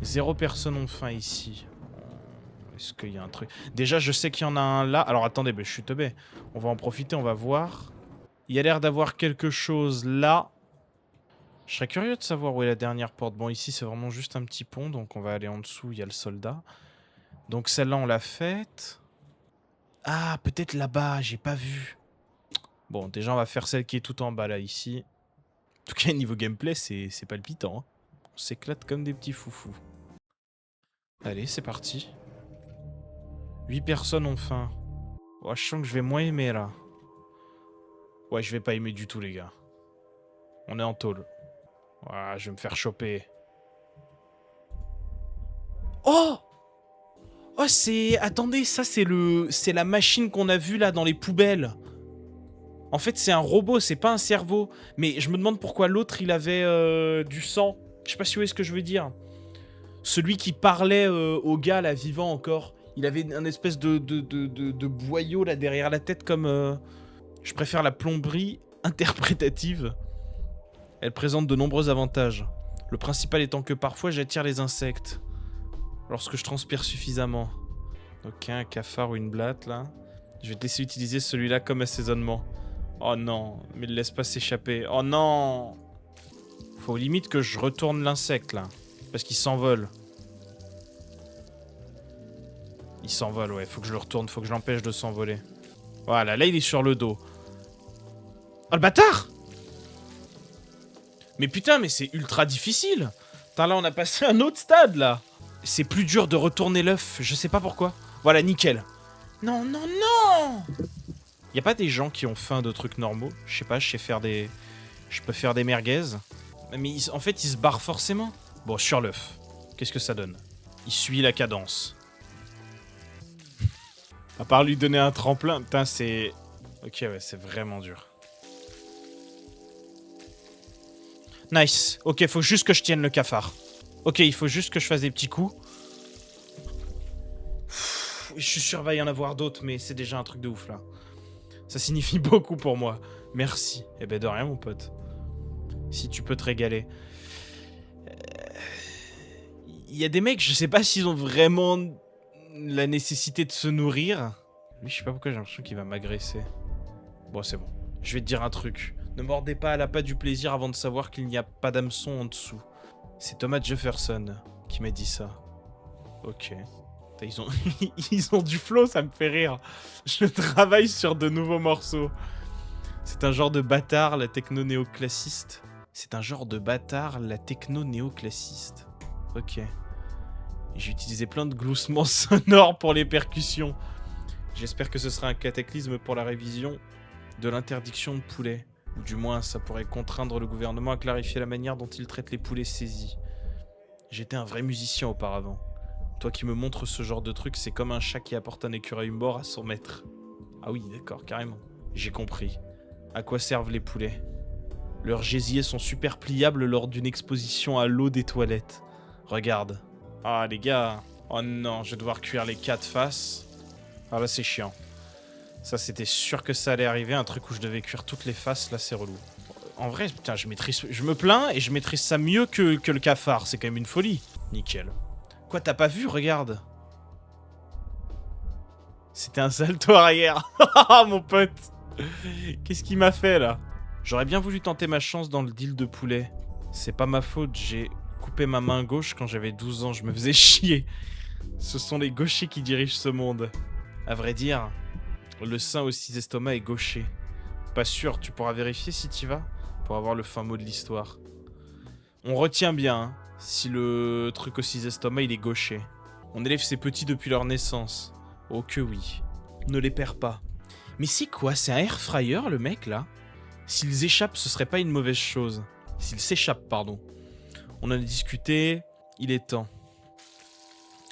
0 personnes ont faim ici. Est-ce qu'il y a un truc? Déjà, je sais qu'il y en a un là. Alors attendez, je suis teubé. On va en profiter, on va voir. Il y a l'air d'avoir quelque chose là. Je serais curieux de savoir où est la dernière porte. Bon, ici, c'est vraiment juste un petit pont, donc on va aller en dessous, il y a le soldat. Donc celle-là, on l'a faite. Ah, peut-être là-bas, j'ai pas vu. Bon, déjà, on va faire celle qui est tout en bas, là, ici. En tout cas, niveau gameplay, c'est palpitant. Hein. On s'éclate comme des petits foufous. Allez, c'est parti. 8 personnes ont faim. Oh, je sens que je vais moins aimer, là. Ouais, je vais pas aimer du tout, les gars. On est en tôle. Ouah, je vais me faire choper. Oh! Oh, c'est... Attendez, ça, c'est la machine qu'on a vue, là, dans les poubelles. En fait, c'est un robot, c'est pas un cerveau. Mais je me demande pourquoi l'autre, il avait du sang. Je sais pas si vous voyez ce que je veux dire. Celui qui parlait au gars, là, vivant encore. Il avait un espèce de boyau, là, derrière la tête, comme... Je préfère la plomberie interprétative. Elle présente de nombreux avantages. Le principal étant que parfois, j'attire les insectes. Lorsque je transpire suffisamment. Ok, un cafard ou une blatte, là. Je vais te laisser utiliser celui-là comme assaisonnement. Oh non, mais ne laisse pas s'échapper. Oh non! Faut limite que je retourne l'insecte, là. Parce qu'il s'envole. Il s'envole, ouais. Faut que je le retourne, faut que je l'empêche de s'envoler. Voilà, là, il est sur le dos. Oh, le bâtard! Mais putain, mais c'est ultra difficile! Putain, là, on a passé un autre stade, là. C'est plus dur de retourner l'œuf, je sais pas pourquoi. Voilà, nickel. Non, non, non! Y'a pas des gens qui ont faim de trucs normaux? Je sais pas, je sais faire des... Je peux faire des merguez. Mais en fait, ils se barrent forcément. Bon, sur l'œuf. Qu'est-ce que ça donne? Il suit la cadence. À part lui donner un tremplin, putain, c'est... Ok, ouais, c'est vraiment dur. Nice. Ok, faut juste que je tienne le cafard. Ok, il faut juste que je fasse des petits coups. Je suis sûr qu'il va y en avoir d'autres, mais c'est déjà un truc de ouf, là. Ça signifie beaucoup pour moi. Merci. Eh ben de rien, mon pote. Si tu peux te régaler. Il y a des mecs, je sais pas s'ils ont vraiment la nécessité de se nourrir. Lui, je sais pas pourquoi j'ai l'impression qu'il va m'agresser. Bon, c'est bon. Je vais te dire un truc. Ne mordez pas à la patte du plaisir avant de savoir qu'il n'y a pas d'hameçon en dessous. C'est Thomas Jefferson qui m'a dit ça. Ok. Ils ont... Ils ont du flow, ça me fait rire. Je travaille sur de nouveaux morceaux. C'est un genre de bâtard, la techno néoclassiste. C'est un genre de bâtard, la techno néoclassiste. Ok. J'ai utilisé plein de gloussements sonores pour les percussions. J'espère que ce sera un cataclysme pour la révision de l'interdiction de poulet. Ou du moins, ça pourrait contraindre le gouvernement à clarifier la manière dont il traite les poulets saisis. J'étais un vrai musicien auparavant. Toi qui me montres ce genre de truc, c'est comme un chat qui apporte un écureuil mort à son maître. Ah oui, d'accord, carrément. J'ai compris. À quoi servent les poulets? Leurs gésiers sont super pliables lors d'une exposition à l'eau des toilettes. Regarde. Ah les gars. Oh non, je vais devoir cuire les 4 faces. Ah là c'est chiant. Ça c'était sûr que ça allait arriver, un truc où je devais cuire toutes les faces, là c'est relou. En vrai, putain, je me plains et je maîtrise ça mieux que le cafard, c'est quand même une folie. Nickel. Quoi, t'as pas vu? Regarde. C'était un salto arrière. Ah mon pote. Qu'est-ce qu'il m'a fait là? J'aurais bien voulu tenter ma chance dans le deal de poulet. C'est pas ma faute, j'ai coupé ma main gauche quand j'avais 12 ans, je me faisais chier. Ce sont les gauchers qui dirigent ce monde. À vrai dire, le sein aux 6 estomacs est gaucher. Pas sûr, tu pourras vérifier si t'y vas? Pour avoir le fin mot de l'histoire. On retient bien, hein, si le truc aux 6 estomacs il est gaucher. On élève ces petits depuis leur naissance. Oh que oui. Ne les perds pas. Mais c'est quoi? C'est un air fryer le mec là? S'ils échappent, ce serait pas une mauvaise chose. S'ils s'échappent, pardon. On en a discuté, il est temps.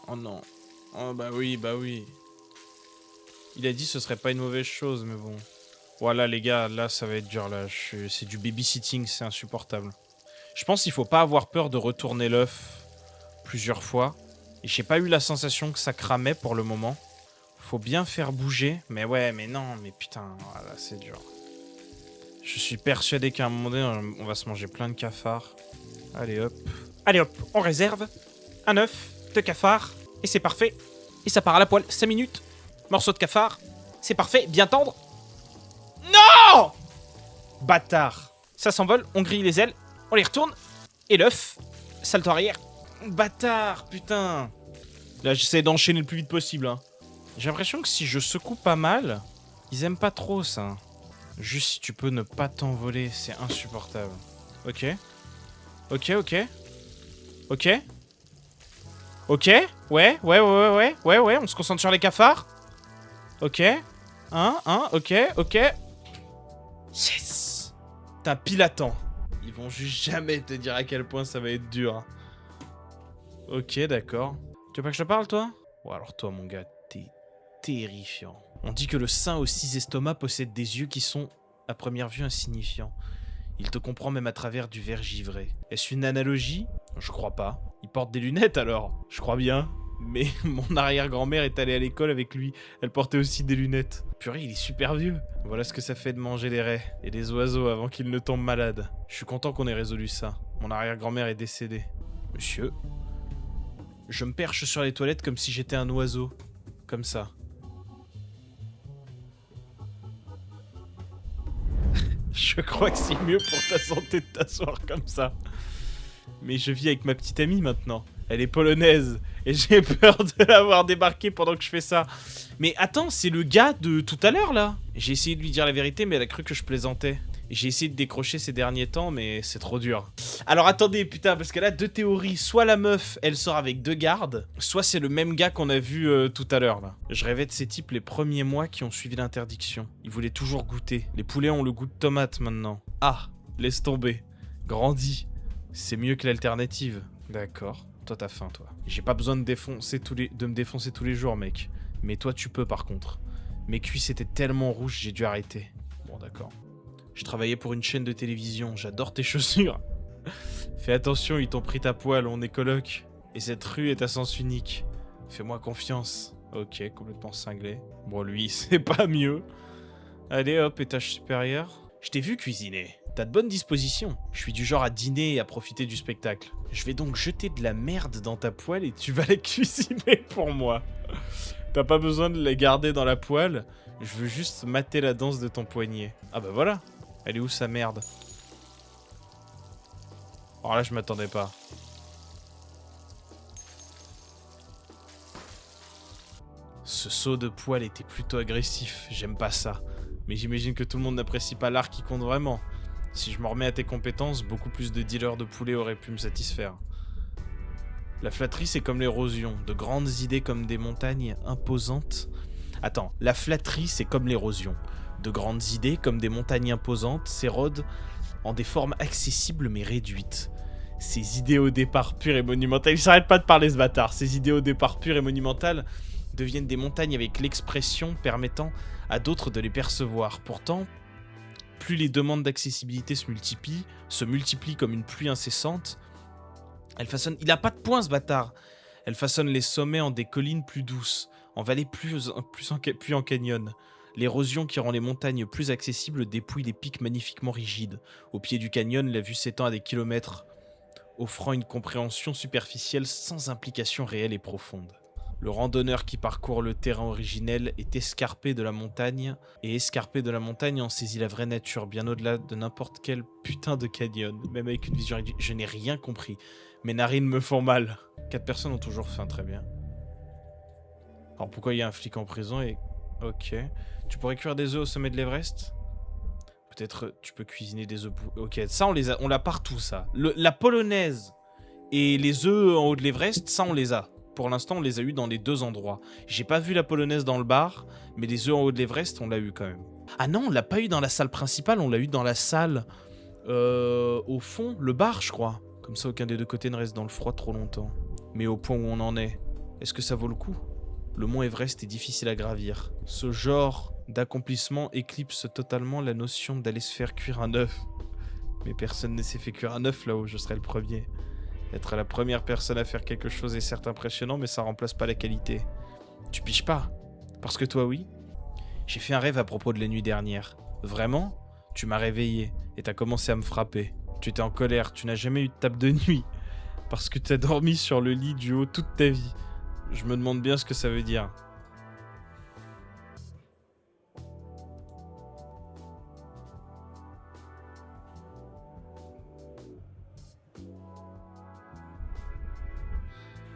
Oh non. Oh bah oui, bah oui. Il a dit ce serait pas une mauvaise chose, mais bon. Voilà les gars, là ça va être dur là. C'est du babysitting, c'est insupportable. Je pense qu'il faut pas avoir peur de retourner l'œuf plusieurs fois. Et j'ai pas eu la sensation que ça cramait pour le moment. Faut bien faire bouger. Mais ouais, mais non, mais putain, voilà, c'est dur. Je suis persuadé qu'à un moment donné, on va se manger plein de cafards. Allez hop. Allez hop, on réserve. Un œuf de cafard. Et c'est parfait. Et ça part à la poêle. 5 minutes. Morceau de cafard. C'est parfait. Bien tendre. Non! Bâtard. Ça s'envole. On grille les ailes. On les retourne. Et l'œuf. Salto arrière. Bâtard. Putain. Là, j'essaie d'enchaîner le plus vite possible. Hein. J'ai l'impression que si je secoue pas mal, ils aiment pas trop ça. Juste si tu peux ne pas t'envoler, c'est insupportable. Ok. Ok, ok. Ok. Ok. Ouais, on se concentre sur les cafards. Ok. Ok, ok. Yes. T'as pile à temps. Ils vont juste jamais te dire à quel point ça va être dur. Ok, d'accord. Tu veux pas que je te parle, toi? Ouais, alors toi, mon gars, t'es terrifiant. On dit que le saint aux 6 estomacs possède des yeux qui sont, à première vue, insignifiants. Il te comprend même à travers du verre givré. Est-ce une analogie? Je crois pas. Il porte des lunettes alors? Je crois bien. Mais mon arrière-grand-mère est allée à l'école avec lui. Elle portait aussi des lunettes. Purée, il est super vieux. Voilà ce que ça fait de manger des raies et des oiseaux avant qu'ils ne tombent malades. Je suis content qu'on ait résolu ça. Mon arrière-grand-mère est décédée. Monsieur? Je me perche sur les toilettes comme si j'étais un oiseau. Comme ça. Je crois que c'est mieux pour ta santé de t'asseoir comme ça. Mais je vis avec ma petite amie maintenant. Elle est polonaise. Et j'ai peur de l'avoir débarqué pendant que je fais ça. Mais attends, c'est le gars de tout à l'heure là. J'ai essayé de lui dire la vérité, mais elle a cru que je plaisantais. J'ai essayé de décrocher ces derniers temps, mais c'est trop dur. Alors attendez, putain, parce qu'elle a deux théories. Soit la meuf, elle sort avec 2 gardes, soit c'est le même gars qu'on a vu tout à l'heure, là. Je rêvais de ces types les premiers mois qui ont suivi l'interdiction. Ils voulaient toujours goûter. Les poulets ont le goût de tomate maintenant. Ah, laisse tomber. Grandis. C'est mieux que l'alternative. D'accord. Toi, t'as faim, toi. J'ai pas besoin de me défoncer tous les jours, mec. Mais toi, tu peux, par contre. Mes cuisses étaient tellement rouges, j'ai dû arrêter. Bon, d'accord. Je travaillais pour une chaîne de télévision, j'adore tes chaussures. Fais attention, ils t'ont pris ta poêle, on est coloc. Et cette rue est à sens unique. Fais-moi confiance. Ok, complètement cinglé. Bon, lui, c'est pas mieux. Allez, hop, étage supérieur. Je t'ai vu cuisiner. T'as de bonnes dispositions. Je suis du genre à dîner et à profiter du spectacle. Je vais donc jeter de la merde dans ta poêle et tu vas la cuisiner pour moi. T'as pas besoin de la garder dans la poêle. Je veux juste mater la danse de ton poignet. Ah bah voilà. Elle est où sa merde? Alors là, je m'attendais pas. Ce saut de poil était plutôt agressif. J'aime pas ça. Mais j'imagine que tout le monde n'apprécie pas l'art qui compte vraiment. Si je me remets à tes compétences, beaucoup plus de dealers de poulets auraient pu me satisfaire. La flatterie, c'est comme l'érosion. De grandes idées comme des montagnes imposantes. Attends, la flatterie, c'est comme l'érosion. De grandes idées, comme des montagnes imposantes, s'érodent en des formes accessibles mais réduites. Ces idées au départ pures et monumentales... Il s'arrête pas de parler ce bâtard. Ces idées au départ pures et monumentales deviennent des montagnes avec l'expression permettant à d'autres de les percevoir. Pourtant, plus les demandes d'accessibilité se multiplient comme une pluie incessante, elle façonne... Il a pas de points ce bâtard. Elle façonne les sommets en des collines plus douces, en vallées puis en canyon. L'érosion qui rend les montagnes plus accessibles dépouille les pics magnifiquement rigides. Au pied du canyon, la vue s'étend à des kilomètres, offrant une compréhension superficielle sans implication réelle et profonde. Le randonneur qui parcourt le terrain originel est escarpé de la montagne, et escarpé de la montagne en saisit la vraie nature, bien au-delà de n'importe quel putain de canyon, même avec une vision réduite. Je n'ai rien compris. Mes narines me font mal. 4 personnes ont toujours faim, très bien. Alors pourquoi il y a un flic en prison et... Ok. Tu pourrais cuire des œufs au sommet de l'Everest? Peut-être tu peux cuisiner des œufs... Ok, ça on l'a partout, ça. La polonaise et les œufs en haut de l'Everest, ça on les a. Pour l'instant, on les a eu dans les 2 endroits. J'ai pas vu la polonaise dans le bar, mais les œufs en haut de l'Everest, on l'a eu quand même. Ah non, on l'a pas eu dans la salle principale, on l'a eu dans la salle... au fond, le bar, je crois. Comme ça, aucun des 2 côtés ne reste dans le froid trop longtemps. Mais au point où on en est, est-ce que ça vaut le coup? Le mont Everest est difficile à gravir. Ce genre d'accomplissement éclipse totalement la notion d'aller se faire cuire un œuf. Mais personne ne s'est fait cuire un œuf là-haut, je serai le premier. Être la première personne à faire quelque chose est certes impressionnant, mais ça remplace pas la qualité. Tu piges pas? Parce que toi, oui. J'ai fait un rêve à propos de la nuit dernière. Vraiment? Tu m'as réveillé et t'as commencé à me frapper. Tu étais en colère, tu n'as jamais eu de tape de nuit. Parce que t'as dormi sur le lit du haut toute ta vie. Je me demande bien ce que ça veut dire.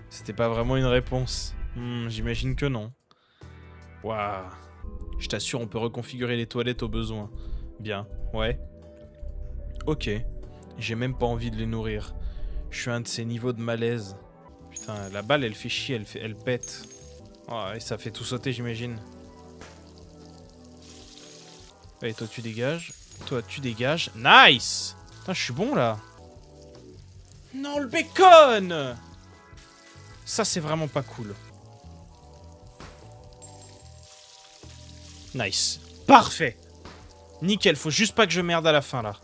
C'était pas vraiment une réponse. J'imagine que non. Waouh. Je t'assure, on peut reconfigurer les toilettes au besoin. Bien, ouais. Ok. J'ai même pas envie de les nourrir. Je suis à un de ces niveaux de malaise. Putain, la balle, elle fait chier, elle pète. Oh, et ça fait tout sauter, j'imagine. Allez, toi, tu dégages. Toi, tu dégages. Nice! Putain, je suis bon, là. Non, le bacon! Ça, c'est vraiment pas cool. Nice. Parfait. Nickel, faut juste pas que je merde à la fin, là.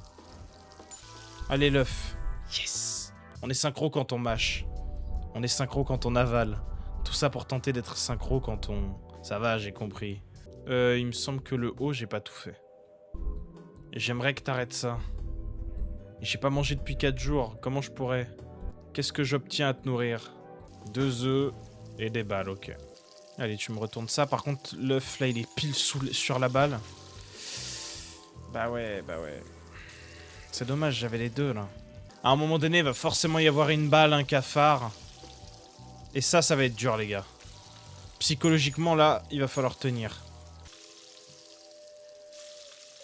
Allez, l'œuf. Yes. On est synchro quand on mâche. On est synchro quand on avale. Tout ça pour tenter d'être synchro quand on... Ça va, j'ai compris. Il me semble que le haut, j'ai pas tout fait. J'aimerais que t'arrêtes ça. J'ai pas mangé depuis 4 jours. Comment je pourrais? Qu'est-ce que j'obtiens à te nourrir? 2 œufs et des balles, ok. Allez, tu me retournes ça. Par contre, l'œuf, là, il est pile sur la balle. Bah ouais. C'est dommage, j'avais les deux, là. À un moment donné, il va forcément y avoir une balle, un cafard. Et ça va être dur, les gars. Psychologiquement, là, il va falloir tenir.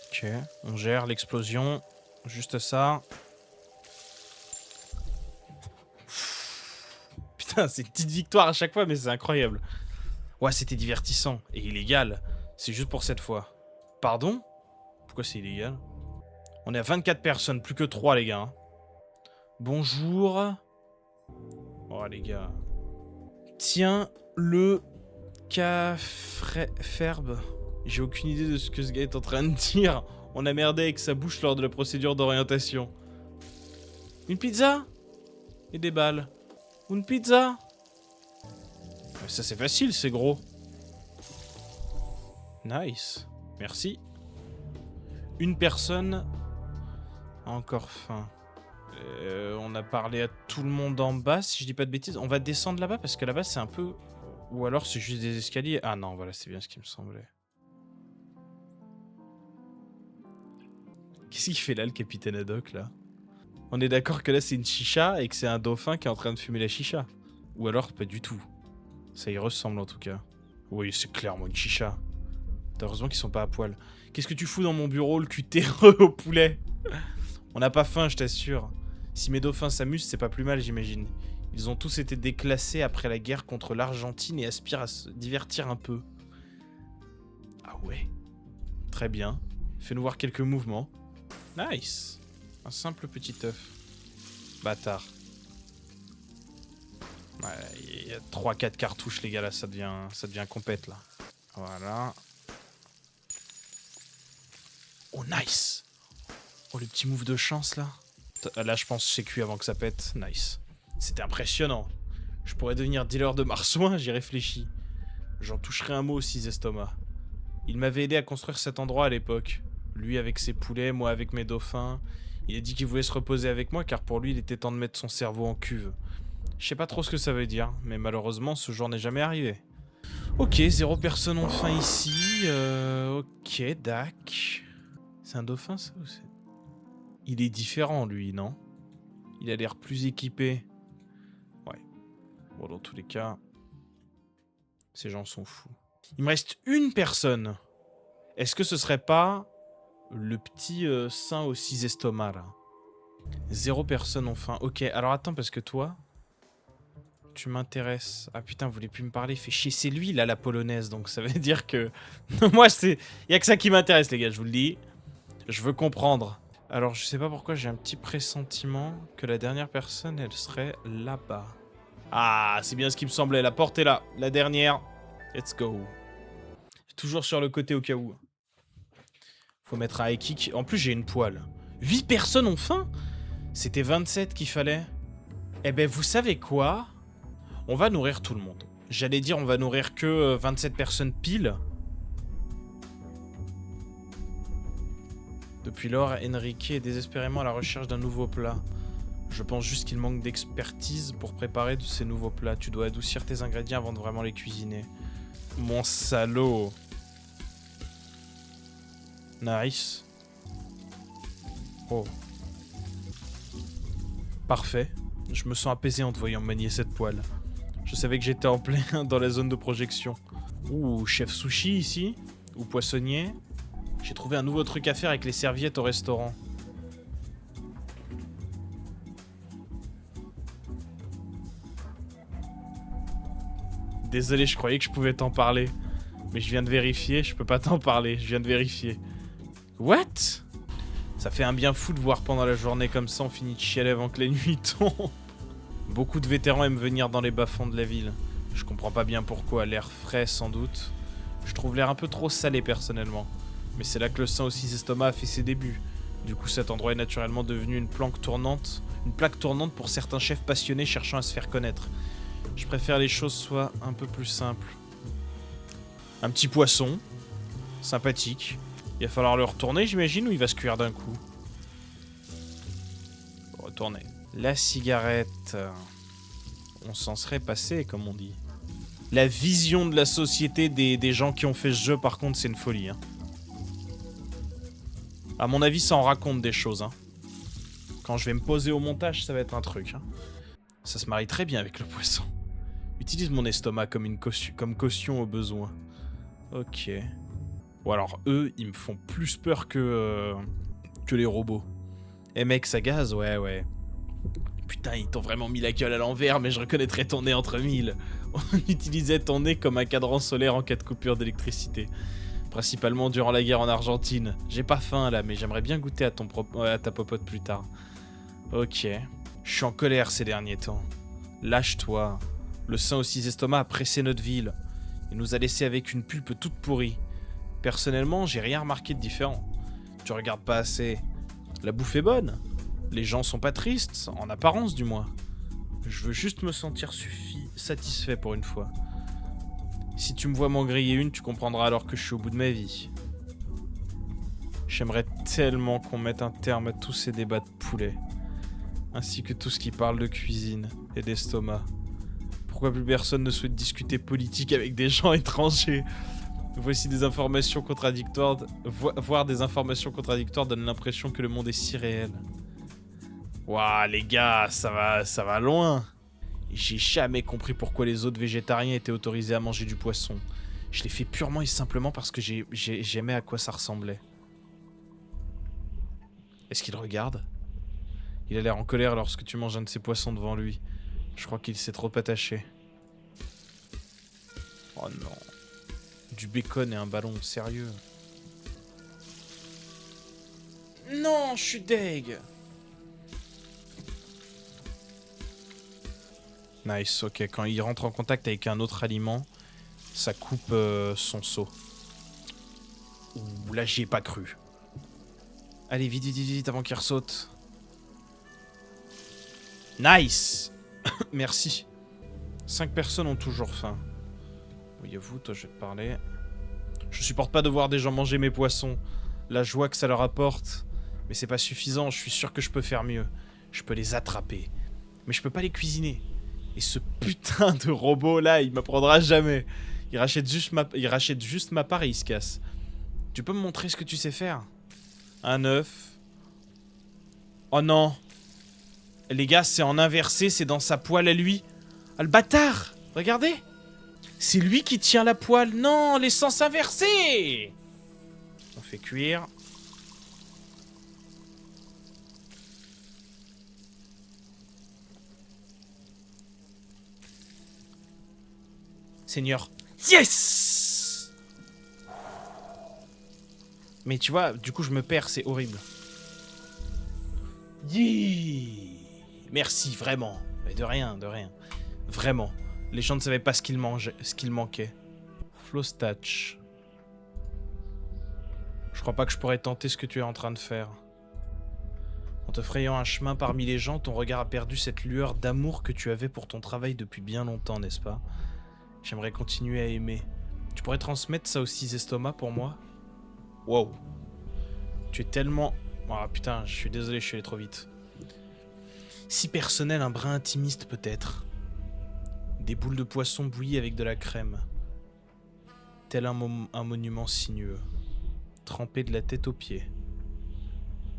Ok, on gère l'explosion. Juste ça. Putain, c'est une petite victoire à chaque fois, mais c'est incroyable. Ouais, c'était divertissant et illégal. C'est juste pour cette fois. Pardon? Pourquoi c'est illégal? On est à 24 personnes, plus que 3, les gars. Hein. Bonjour. Oh, les gars. Tiens, le cafferbe. J'ai aucune idée de ce que ce gars est en train de dire. On a merdé avec sa bouche lors de la procédure d'orientation. Une pizza? Et des balles. Une pizza? Ça c'est facile, c'est gros. Nice. Merci. Une personne a encore faim. On a parlé à tout le monde en bas, si je dis pas de bêtises. On va descendre là-bas parce que là-bas c'est un peu... Ou alors c'est juste des escaliers. Ah non, voilà, c'est bien ce qui me semblait. Qu'est-ce qu'il fait là, le capitaine Haddock, là? On est d'accord que là c'est une chicha et que c'est un dauphin qui est en train de fumer la chicha. Ou alors pas du tout. Ça y ressemble en tout cas. Oui, c'est clairement une chicha. Heureusement qu'ils sont pas à poil. Qu'est-ce que tu fous dans mon bureau, le cul terreux au poulet? On n'a pas faim, je t'assure. Si mes dauphins s'amusent, c'est pas plus mal, j'imagine. Ils ont tous été déclassés après la guerre contre l'Argentine et aspirent à se divertir un peu. Ah ouais. Très bien. Fais-nous voir quelques mouvements. Nice. Un simple petit œuf. Bâtard. Ouais, il y a 3-4 cartouches, les gars, là, ça devient compète, là. Voilà. Oh, nice. Oh, le petit move de chance, là. Là, je pense que c'est cuit avant que ça pète. Nice. C'était impressionnant. Je pourrais devenir dealer de marsouin, j'y réfléchis. J'en toucherai un mot aussi, Zestoma. Il m'avait aidé à construire cet endroit à l'époque. Lui avec ses poulets, moi avec mes dauphins. Il a dit qu'il voulait se reposer avec moi car pour lui, il était temps de mettre son cerveau en cuve. Je sais pas trop ce que ça veut dire, mais malheureusement, ce jour n'est jamais arrivé. Ok, 0 personne ont faim ici. Ok, dac. C'est un dauphin, ça ou c'est... Il est différent, lui, non? Il a l'air plus équipé. Ouais. Bon, dans tous les cas, ces gens sont fous. Il me reste une personne. Est-ce que ce serait pas le petit saint aux 6 estomacs, là? 0 personne ont faim. Ok, alors attends, parce que toi... Tu m'intéresses. Ah putain, vous voulez plus me parler? Fait chier. C'est lui, là, la polonaise. Donc ça veut dire que... Moi, c'est... Y'a que ça qui m'intéresse, les gars, je vous le dis. Je veux comprendre. Alors, je sais pas pourquoi, j'ai un petit pressentiment que la dernière personne, elle serait là-bas. Ah, c'est bien ce qui me semblait. La porte est là. La dernière. Let's go. Toujours sur le côté au cas où. Faut mettre un high kick. En plus, j'ai une poêle. 8 personnes ont faim? C'était 27 qu'il fallait. Eh ben, vous savez quoi? On va nourrir tout le monde. J'allais dire on va nourrir que 27 personnes pile. Depuis lors, Enrique est désespérément à la recherche d'un nouveau plat. Je pense juste qu'il manque d'expertise pour préparer de ces nouveaux plats. Tu dois adoucir tes ingrédients avant de vraiment les cuisiner. Mon salaud. Nice. Oh. Parfait. Je me sens apaisé en te voyant manier cette poêle. Je savais que j'étais en plein dans la zone de projection. Ouh, chef sushi ici. Ou poissonnier. J'ai trouvé un nouveau truc à faire avec les serviettes au restaurant. Désolé, je croyais que je pouvais t'en parler. Mais je viens de vérifier, je peux pas t'en parler, je viens de vérifier. What? Ça fait un bien fou de voir pendant la journée comme ça, on finit de chialer avant que la nuit tombe. Beaucoup de vétérans aiment venir dans les bas-fonds de la ville. Je comprends pas bien pourquoi, l'air frais sans doute. Je trouve l'air un peu trop salé personnellement. Mais c'est là que le Saint aux 6 estomacs a fait ses débuts. Du coup cet endroit est naturellement devenu une plaque tournante pour certains chefs passionnés cherchant à se faire connaître. Je préfère les choses soient un peu plus simples. Un petit poisson, sympathique. Il va falloir le retourner j'imagine ou il va se cuire d'un coup? Retourner. La cigarette. On s'en serait passé comme on dit. La vision de la société des gens qui ont fait ce jeu par contre c'est une folie. Hein. À mon avis ça en raconte des choses. Hein. Quand je vais me poser au montage ça va être un truc. Hein. Ça se marie très bien avec le poisson. Utilise mon estomac comme caution au besoin. Ok. Ou alors eux, ils me font plus peur que les robots. Eh mec, ça gaze, ouais. Putain, ils t'ont vraiment mis la gueule à l'envers, mais je reconnaîtrais ton nez entre mille. On utilisait ton nez comme un cadran solaire en cas de coupure d'électricité. Principalement durant la guerre en Argentine. J'ai pas faim là, mais j'aimerais bien goûter à ta popote plus tard. Ok. Je suis en colère ces derniers temps. Lâche-toi. Le Saint aux 6 estomacs a pressé notre ville. Il nous a laissé avec une pulpe toute pourrie. Personnellement, j'ai rien remarqué de différent. Tu regardes pas assez. La bouffe est bonne. Les gens sont pas tristes, en apparence du moins. Je veux juste me sentir satisfait pour une fois. Si tu me vois m'en griller une, tu comprendras alors que je suis au bout de ma vie. J'aimerais tellement qu'on mette un terme à tous ces débats de poulet. Ainsi que tout ce qui parle de cuisine et d'estomac. Pourquoi plus personne ne souhaite discuter politique avec des gens étrangers? Voici des informations contradictoires. Voir des informations contradictoires donne l'impression que le monde est si réel. Waouh, les gars, ça va loin. J'ai jamais compris pourquoi les autres végétariens étaient autorisés à manger du poisson. Je l'ai fait purement et simplement parce que j'aimais à quoi ça ressemblait. Est-ce qu'il regarde? Il a l'air en colère lorsque tu manges un de ces poissons devant lui. Je crois qu'il s'est trop attaché. Oh non. Du bacon et un ballon, sérieux. Non, je suis deg. Nice, ok. Quand il rentre en contact avec un autre aliment, ça coupe son seau. Ouh, là j'y ai pas cru. Allez, vite, avant qu'il ressaute. Nice. Merci. 5 personnes ont toujours faim. Oui, vous, toi, je vais te parler. Je supporte pas de voir des gens manger mes poissons. La joie que ça leur apporte. Mais c'est pas suffisant, je suis sûr que je peux faire mieux. Je peux les attraper. Mais je peux pas les cuisiner. Et ce putain de robot là, il m'apprendra jamais. Il rachète juste ma part et il se casse. Tu peux me montrer ce que tu sais faire? Un œuf. Oh non. Les gars, c'est en inversé, c'est dans sa poêle à lui. Ah le bâtard. Regardez. C'est lui qui tient la poêle. Non, les sens inversés. On fait cuire. Seigneur. Yes. Mais tu vois, du coup je me perds, c'est horrible. Yeah. Merci, vraiment. Mais de rien. Vraiment. Les gens ne savaient pas ce qu'il manquait. Flowstatch. Je crois pas que je pourrais tenter ce que tu es en train de faire. En te frayant un chemin parmi les gens, ton regard a perdu cette lueur d'amour que tu avais pour ton travail depuis bien longtemps, n'est-ce pas? J'aimerais continuer à aimer. Tu pourrais transmettre ça aux 6 estomacs pour moi? Wow. Tu es tellement... Ah putain, je suis désolé, je suis allé trop vite. Si personnel, un brin intimiste peut-être. Des boules de poisson bouillies avec de la crème. Tel un monument sinueux. Trempé de la tête aux pieds.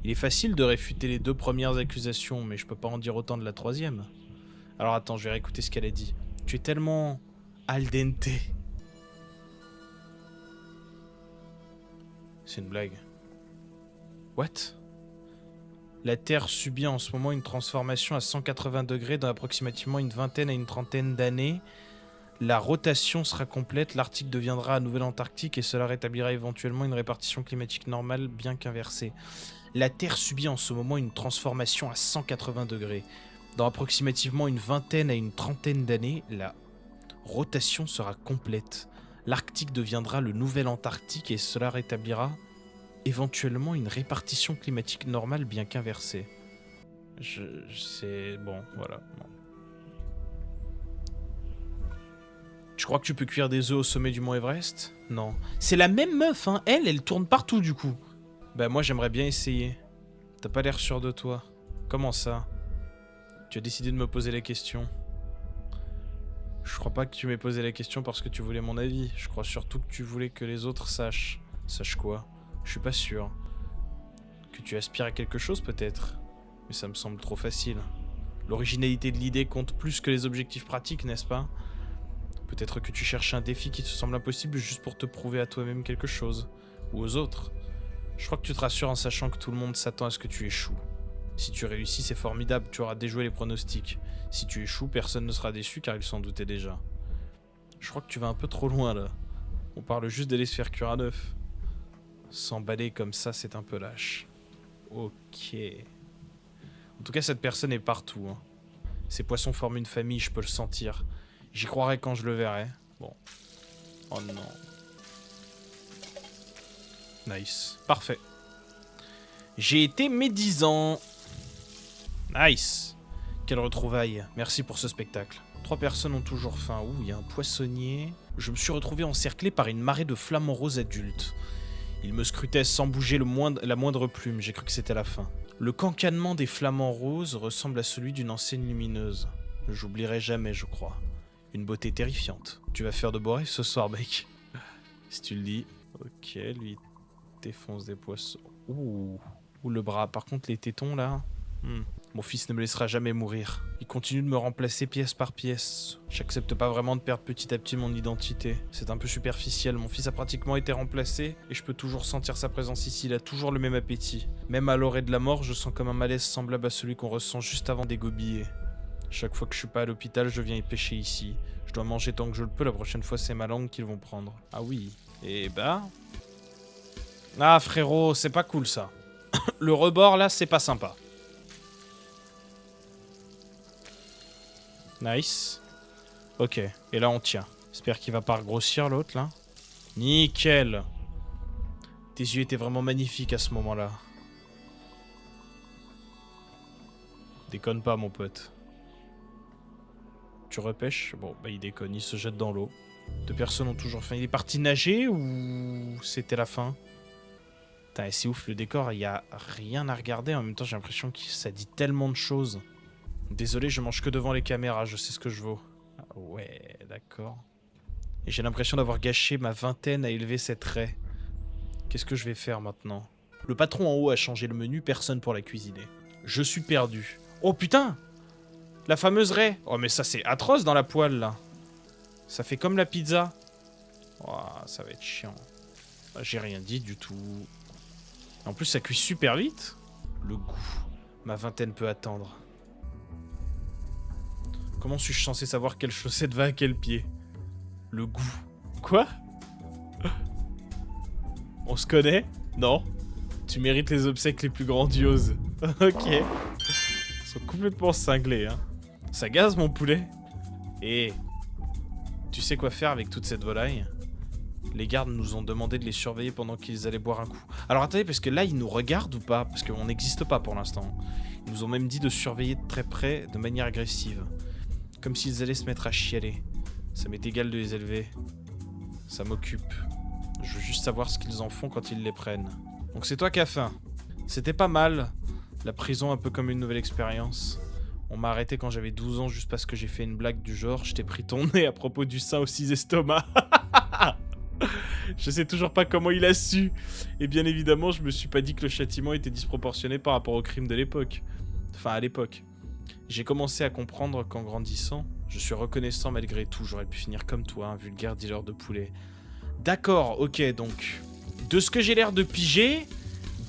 Il est facile de réfuter les 2 premières accusations, mais je peux pas en dire autant de la 3e. Alors attends, je vais réécouter ce qu'elle a dit. Tu es tellement al dente. C'est une blague. What? La Terre subit en ce moment une transformation à 180 degrés dans approximativement une vingtaine à une trentaine d'années. La rotation sera complète, l'Arctique deviendra à Nouvelle-Antarctique et cela rétablira éventuellement une répartition climatique normale, bien qu'inversée. La Terre subit en ce moment une transformation à 180 degrés. Dans approximativement une vingtaine à une trentaine d'années, la rotation sera complète. L'Arctique deviendra le nouvel Antarctique et cela rétablira éventuellement une répartition climatique normale, bien qu'inversée. C'est... bon, voilà. Bon. Je crois que tu peux cuire des œufs au sommet du mont Everest? Non. C'est la même meuf, hein. Elle tourne partout, du coup. Bah, moi, j'aimerais bien essayer. T'as pas l'air sûr de toi. Comment ça? Tu as décidé de me poser la question. Je crois pas que tu m'aies posé la question parce que tu voulais mon avis. Je crois surtout que tu voulais que les autres sachent. Sachent quoi? Je suis pas sûr. Que tu aspires à quelque chose, peut-être? Mais ça me semble trop facile. L'originalité de l'idée compte plus que les objectifs pratiques, n'est-ce pas? Peut-être que tu cherches un défi qui te semble impossible juste pour te prouver à toi-même quelque chose. Ou aux autres. Je crois que tu te rassures en sachant que tout le monde s'attend à ce que tu échoues. Si tu réussis, c'est formidable, tu auras déjoué les pronostics. Si tu échoues, personne ne sera déçu car il s'en doutait déjà. Je crois que tu vas un peu trop loin là. On parle juste d'aller se faire cuire à neuf. S'emballer comme ça, c'est un peu lâche. Ok. En tout cas, cette personne est partout. Hein. Ces poissons forment une famille, je peux le sentir. J'y croirai quand je le verrai. Bon. Oh non. Nice. Parfait. J'ai été médisant. Nice. Quelle retrouvaille. Merci pour ce spectacle. 3 personnes ont toujours faim. Ouh, il y a un poissonnier. Je me suis retrouvé encerclé par une marée de flamants roses adultes. Ils me scrutaient sans bouger la moindre plume. J'ai cru que c'était la fin. Le cancanement des flamants roses ressemble à celui d'une enseigne lumineuse. J'oublierai jamais, je crois. Une beauté terrifiante. Tu vas faire de beaux rêves ce soir, mec. Si tu le dis. Ok, lui défonce des poissons. Ouh, le bras. Par contre, les tétons, là... Mon fils ne me laissera jamais mourir. Il continue de me remplacer pièce par pièce. J'accepte pas vraiment de perdre petit à petit mon identité. C'est un peu superficiel. Mon fils a pratiquement été remplacé et je peux toujours sentir sa présence ici. Il a toujours le même appétit. Même à l'orée de la mort, je sens comme un malaise semblable à celui qu'on ressent juste avant d'égobiller. Chaque fois que je suis pas à l'hôpital, je viens y pêcher ici. Je dois manger tant que je le peux. La prochaine fois, c'est ma langue qu'ils vont prendre. Ah oui. Et bah... ah frérot, c'est pas cool ça. Le rebord là, c'est pas sympa. Nice. Ok, et là on tient. J'espère qu'il va pas grossir l'autre là. Nickel. Tes yeux étaient vraiment magnifiques à ce moment-là. Déconne pas mon pote. Tu repêches? Bon, bah il déconne, il se jette dans l'eau. 2 personnes ont toujours faim. Il est parti nager ou c'était la fin? Putain, c'est ouf le décor, il y a rien à regarder. En même temps, j'ai l'impression que ça dit tellement de choses. Désolé, je mange que devant les caméras, je sais ce que je vaux. Ah ouais, d'accord. Et j'ai l'impression d'avoir gâché ma vingtaine à élever cette raie. Qu'est-ce que je vais faire maintenant? Le patron en haut a changé le menu, personne pour la cuisiner. Je suis perdu. Oh putain! La fameuse raie! Oh mais ça c'est atroce dans la poêle là. Ça fait comme la pizza. Oh, ça va être chiant. J'ai rien dit du tout. En plus ça cuit super vite. Le goût. Ma vingtaine peut attendre. Comment suis-je censé savoir quelle chaussette va à quel pied? Le goût. Quoi? On se connaît? Non? Tu mérites les obsèques les plus grandioses. Ok. Ils sont complètement cinglés, hein. Ça gaze, mon poulet? Et tu sais quoi faire avec toute cette volaille? Les gardes nous ont demandé de les surveiller pendant qu'ils allaient boire un coup. Alors attendez, parce que là, ils nous regardent ou pas? Parce qu'on n'existe pas pour l'instant. Ils nous ont même dit de surveiller de très près, de manière agressive. Comme s'ils allaient se mettre à chialer. Ça m'est égal de les élever. Ça m'occupe. Je veux juste savoir ce qu'ils en font quand ils les prennent. Donc c'est toi qui as faim. C'était pas mal. La prison un peu comme une nouvelle expérience. On m'a arrêté quand j'avais 12 ans juste parce que j'ai fait une blague du genre « Je t'ai pris ton nez à propos du sein aux 6 estomacs ». Je sais toujours pas comment il a su. Et bien évidemment, je me suis pas dit que le châtiment était disproportionné par rapport au crime de l'époque. Enfin, à l'époque. J'ai commencé à comprendre qu'en grandissant, je suis reconnaissant malgré tout. J'aurais pu finir comme toi, un vulgaire dealer de poulet. D'accord, ok, donc... De ce que j'ai l'air de piger,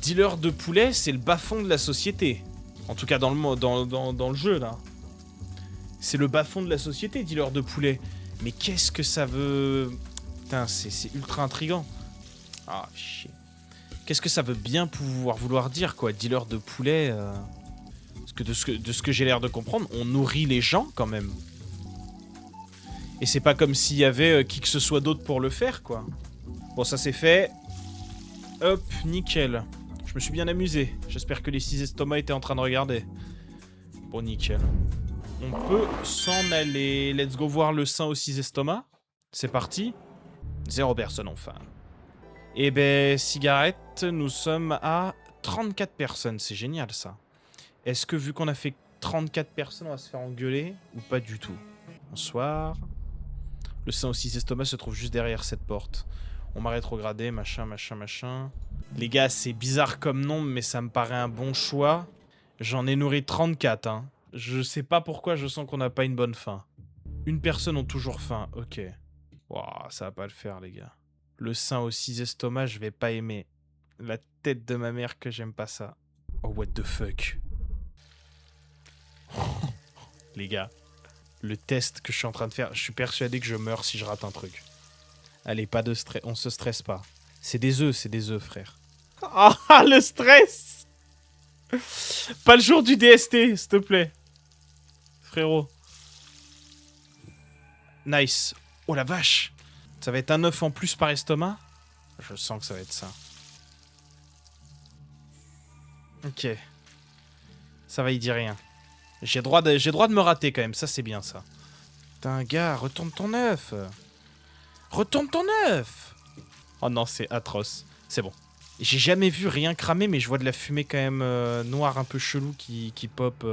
dealer de poulet, c'est le bas-fond de la société. En tout cas, dans le jeu, là. C'est le bas-fond de la société, dealer de poulet. Mais qu'est-ce que ça veut... Putain, c'est ultra intriguant. Ah, chier. Qu'est-ce que ça veut bien vouloir dire, quoi, dealer de poulet Parce que de ce que j'ai l'air de comprendre, on nourrit les gens, quand même. Et c'est pas comme s'il y avait qui que ce soit d'autre pour le faire, quoi. Bon, ça c'est fait. Hop, nickel. Je me suis bien amusé. J'espère que les 6 estomacs étaient en train de regarder. Bon, nickel. On peut s'en aller. Let's go voir le sein aux 6 estomacs. C'est parti. 0 personne enfin. Et ben, cigarette, nous sommes à 34 personnes. C'est génial, ça. Est-ce que vu qu'on a fait 34 personnes, on va se faire engueuler ou pas du tout? Bonsoir. Le sein aux 6 estomacs se trouve juste derrière cette porte. On m'a rétrogradé, machin, machin, machin. Les gars, c'est bizarre comme nom, mais ça me paraît un bon choix. J'en ai nourri 34, hein. Je sais pas pourquoi je sens qu'on n'a pas une bonne faim. Une personne ont toujours faim, ok. Wouah, ça va pas le faire, les gars. Le sein aux 6 estomacs, je vais pas aimer. La tête de ma mère que j'aime pas ça. Oh, what the fuck. Les gars, le test que je suis en train de faire, je suis persuadé que je meurs si je rate un truc. Allez, pas de stress, on se stresse pas. C'est des œufs, frère. Ah, le stress. Pas le jour du DST, s'il te plaît. Frérot. Nice. Oh la vache. Ça va être un œuf en plus par estomac? Je sens que ça va être ça. Ok. Ça va, il dit rien. J'ai droit de me rater quand même, ça c'est bien ça. Putain, gars, retourne ton œuf. Retourne ton œuf. Oh non, c'est atroce. C'est bon. J'ai jamais vu rien cramer, mais je vois de la fumée quand même noire un peu chelou qui pop.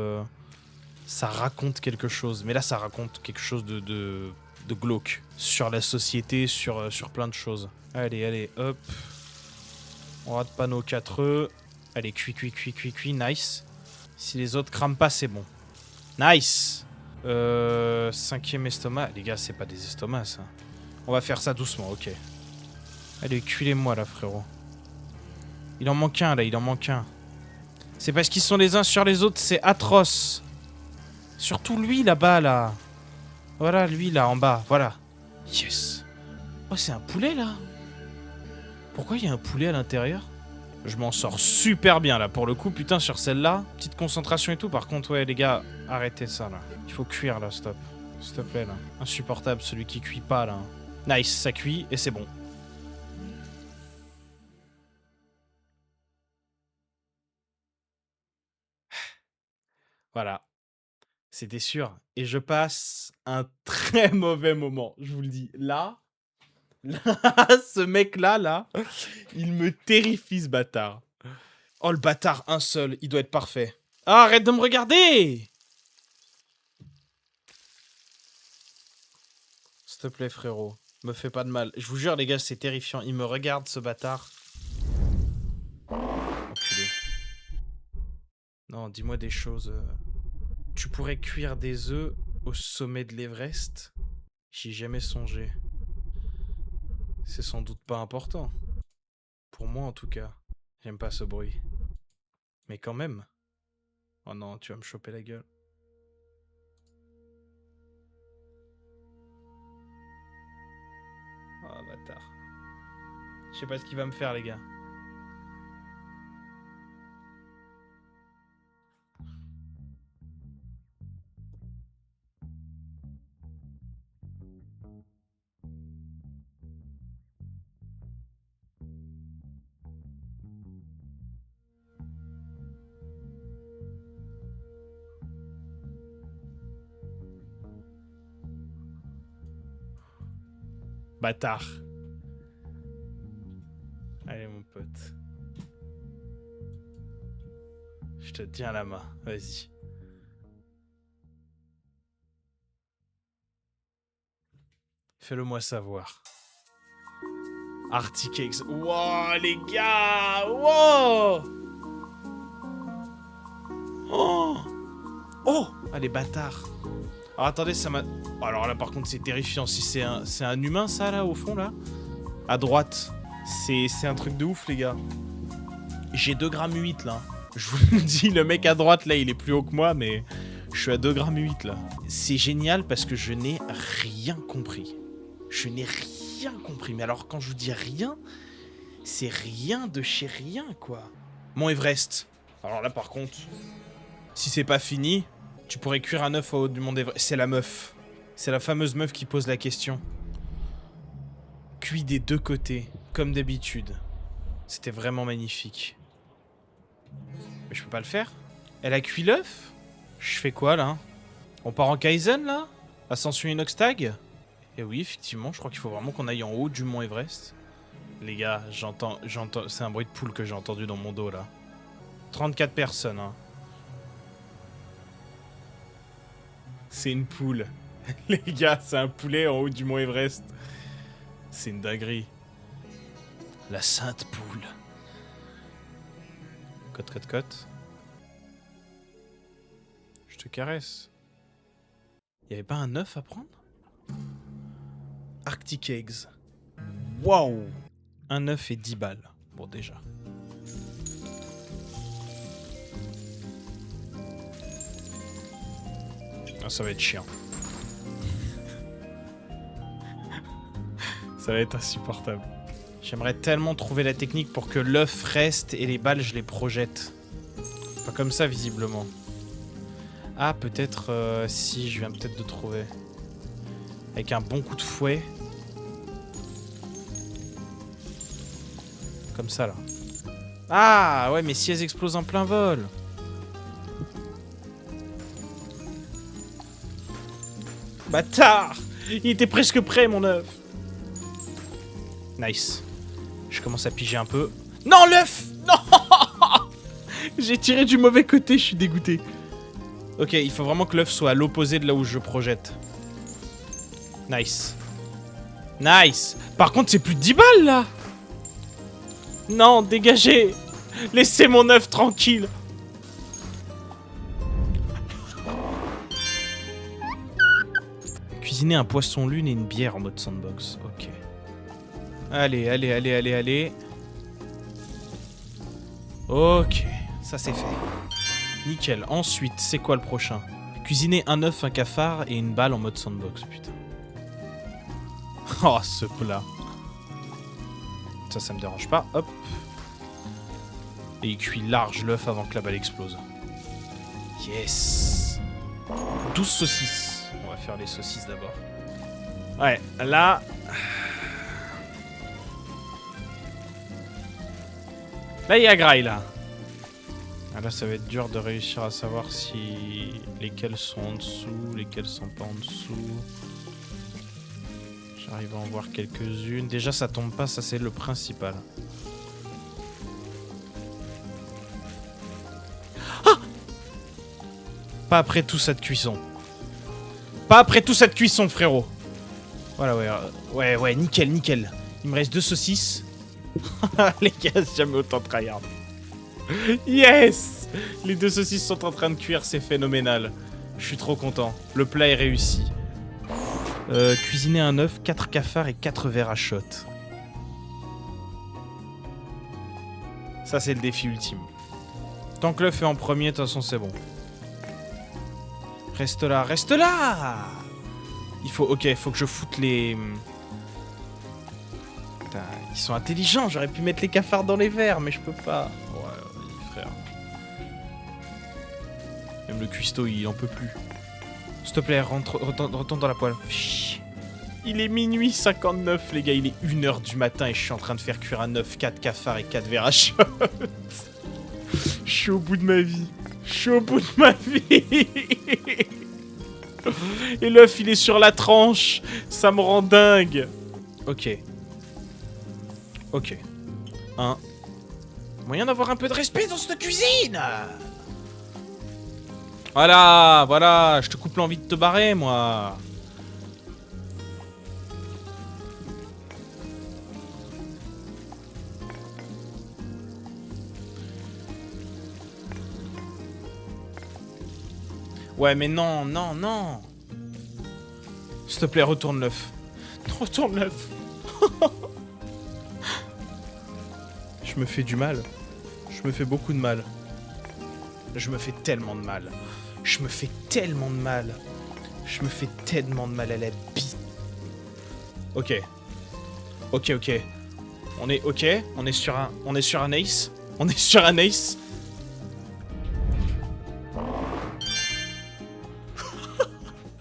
Ça raconte quelque chose. Mais là, ça raconte quelque chose de glauque. Sur la société, sur plein de choses. Allez, allez, hop. On rate pas nos 4 œufs. Allez, cuit, nice. Si les autres crament pas, c'est bon. Nice. 5e estomac. Les gars, c'est pas des estomacs, ça. On va faire ça doucement, ok. Allez, cuilez-moi, là, frérot. Il en manque un, là, il en manque un. C'est parce qu'ils sont les uns sur les autres, c'est atroce. Surtout lui, là-bas, là. Voilà, lui, là, en bas, voilà. Yes. Oh, c'est un poulet, là. Pourquoi il y a un poulet à l'intérieur? Je m'en sors super bien, là, pour le coup. Putain, sur celle-là, petite concentration et tout. Par contre, ouais, les gars, arrêtez ça, là. Il faut cuire, là, stop. S'il te plaît, là. Insupportable, celui qui cuit pas, là. Nice, ça cuit, et c'est bon. Voilà. C'était sûr. Et je passe un très mauvais moment, je vous le dis. Là, ce mec-là, là, il me terrifie, ce bâtard. Oh, le bâtard, un seul, il doit être parfait. Ah, arrête de me regarder! S'il te plaît, frérot, me fais pas de mal. Je vous jure, les gars, c'est terrifiant. Il me regarde, ce bâtard. Enculé. Non, dis-moi des choses. Tu pourrais cuire des œufs au sommet de l'Everest? J'y ai jamais songé. C'est sans doute pas important. Pour moi, en tout cas. J'aime pas ce bruit. Mais quand même. Oh non, tu vas me choper la gueule. Oh, bâtard. Je sais pas ce qu'il va me faire, les gars. Bâtard. Allez, mon pote. Je te tiens la main. Vas-y. Fais-le-moi savoir. Arctic Eggs. Wow, les gars! Wow! Oh! Oh! Ah, les bâtards. Alors, attendez, ça m'a... Oh, alors là, par contre, c'est terrifiant. Si c'est un humain, ça, là, au fond, là? À droite. C'est un truc de ouf, les gars. J'ai 2,8 grammes, là. Je vous le dis, le mec à droite, là, il est plus haut que moi, mais... Je suis à 2,8 grammes, là. C'est génial parce que je n'ai rien compris. Je n'ai rien compris. Mais alors, quand je vous dis rien, c'est rien de chez rien, quoi. Mont Everest. Alors là, par contre, si c'est pas fini, tu pourrais cuire un œuf au haut du Mont Everest. C'est la meuf. C'est la fameuse meuf qui pose la question. Cuit des deux côtés, comme d'habitude. C'était vraiment magnifique. Mais je peux pas le faire. Elle a cuit l'œuf? Je fais quoi, là? On part en Kaizen, là? Ascension Inoxtag? Et oui, effectivement, je crois qu'il faut vraiment qu'on aille en haut du Mont Everest. Les gars, j'entends... C'est un bruit de poule que j'ai entendu dans mon dos, là. 34 personnes, hein. C'est une poule. Les gars, c'est un poulet en haut du Mont Everest. C'est une dinguerie. La sainte poule. Cote, cote, cote. Je te caresse. Y'avait pas un œuf à prendre? Arctic Eggs. Waouh! Un œuf et 10 balles. Bon, déjà. Ah, ça va être chiant. Ça va être insupportable. J'aimerais tellement trouver la technique pour que l'œuf reste et les balles, je les projette. Pas comme ça, visiblement. Ah, peut-être... si, je viens peut-être de trouver. Avec un bon coup de fouet. Comme ça, là. Ah, ouais, mais si elles explosent en plein vol. Bâtard! Il était presque prêt, mon œuf. Nice. Je commence à piger un peu. Non, l'œuf! Non! J'ai tiré du mauvais côté, je suis dégoûté. Ok, il faut vraiment que l'œuf soit à l'opposé de là où je projette. Nice. Nice. Par contre, c'est plus de 10 balles, là. Non, dégagez. Laissez mon œuf tranquille. Cuisiner un poisson lune et une bière en mode sandbox. Ok. Allez, allez, allez, allez, allez. Ok, ça c'est fait. Nickel. Ensuite, c'est quoi le prochain? Cuisiner un œuf, un cafard et une balle en mode sandbox, putain. Oh, ce plat. Ça me dérange pas. Hop. Et il cuit large l'œuf avant que la balle explose. Yes. 12 saucisses. On va faire les saucisses d'abord. Ouais, là... Là, il y a graille, là. Ah, là, ça va être dur de réussir à savoir si... lesquels sont en dessous, lesquels sont pas en dessous. J'arrive à en voir quelques-unes. Déjà, ça tombe pas, ça c'est le principal. Ah! Pas après tout cette cuisson. Pas après tout cette cuisson, frérot. Voilà, ouais, ouais, nickel, nickel. Il me reste 2 saucisses. Les gars, j'ai jamais autant de tryhard. Yes! Les 2 saucisses sont en train de cuire, c'est phénoménal. Je suis trop content. Le plat est réussi. Cuisiner un œuf, 4 cafards et 4 verres à shot. Ça, c'est le défi ultime. Tant que l'œuf est en premier, de toute façon, c'est bon. Reste là, reste là! Il faut... Ok, il faut que je foute les... Putain, ils sont intelligents, j'aurais pu mettre les cafards dans les verres, mais je peux pas. Ouais, vas-y, frère. Même le cuistot, il en peut plus. S'il te plaît, retourne dans la poêle. Il est minuit 59, les gars. Il est 1h du matin et je suis en train de faire cuire un œuf, 4 cafards et 4 verres à shot. Je suis au bout de ma vie. Je suis au bout de ma vie. Et l'œuf, il est sur la tranche. Ça me rend dingue. Ok. Ok. Moyen d'avoir un peu de respect dans cette cuisine. Voilà, voilà, je te coupe l'envie de te barrer, moi. Ouais, mais non, non, non. S'il te plaît, retourne l'œuf. Retourne l'œuf. Je me fais du mal. Je me fais beaucoup de mal. Je me fais tellement de mal. Je me fais tellement de mal. Je me fais tellement de mal à la bite. Ok. Ok, ok. On est ok. On est sur un ace. On est sur un ace.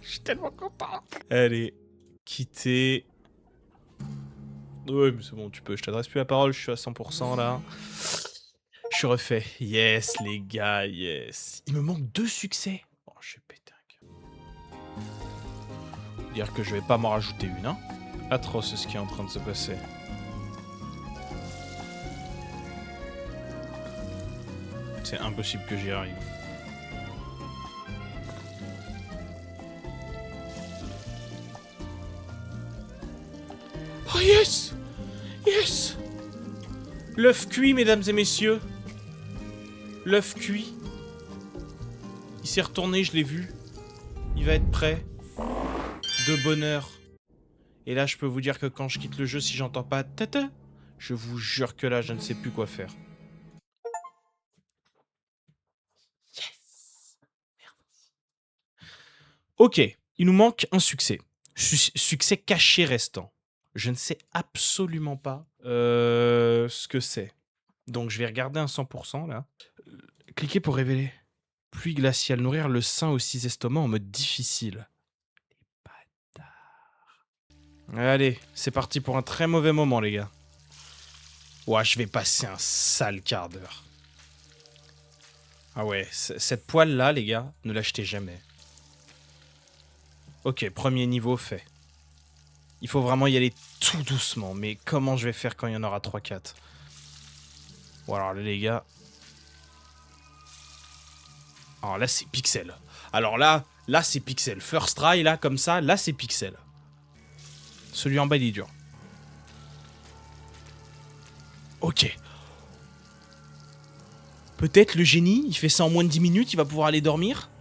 Je suis tellement content. Allez. Quitter. Ouais, mais c'est bon, tu peux. Je t'adresse plus la parole. Je suis à 100% là. Je suis refait. Yes, les gars, yes. Il me manque 2 succès. Oh, je vais péter un câble. Dire que je vais pas m'en rajouter une, hein. Atroce ce qui est en train de se passer. C'est impossible que j'y arrive. Oh yes! Yes! L'œuf cuit, mesdames et messieurs. L'œuf cuit. Il s'est retourné, je l'ai vu. Il va être prêt. De bonheur. Et là, je peux vous dire que quand je quitte le jeu, si j'entends pas tata, je vous jure que là, je ne sais plus quoi faire. Yes! Ok, il nous manque un succès. Succès caché restant. Je ne sais absolument pas ce que c'est. Donc, je vais regarder un 100% là. Cliquez pour révéler. Pluie glaciale. Nourrir le sein aux 6 estomacs en mode difficile. Les bâtards. Allez, c'est parti pour un très mauvais moment, les gars. Ouah, je vais passer un sale quart d'heure. Ah ouais, cette poêle-là, les gars, ne l'achetez jamais. Ok, premier niveau fait. Il faut vraiment y aller tout doucement. Mais comment je vais faire quand il y en aura 3-4? Bon, alors les gars... Alors là, c'est pixel. Alors là c'est pixel. First try, là, comme ça, là, c'est pixel. Celui en bas, il est dur. Ok. Peut-être le génie, il fait ça en moins de 10 minutes, il va pouvoir aller dormir.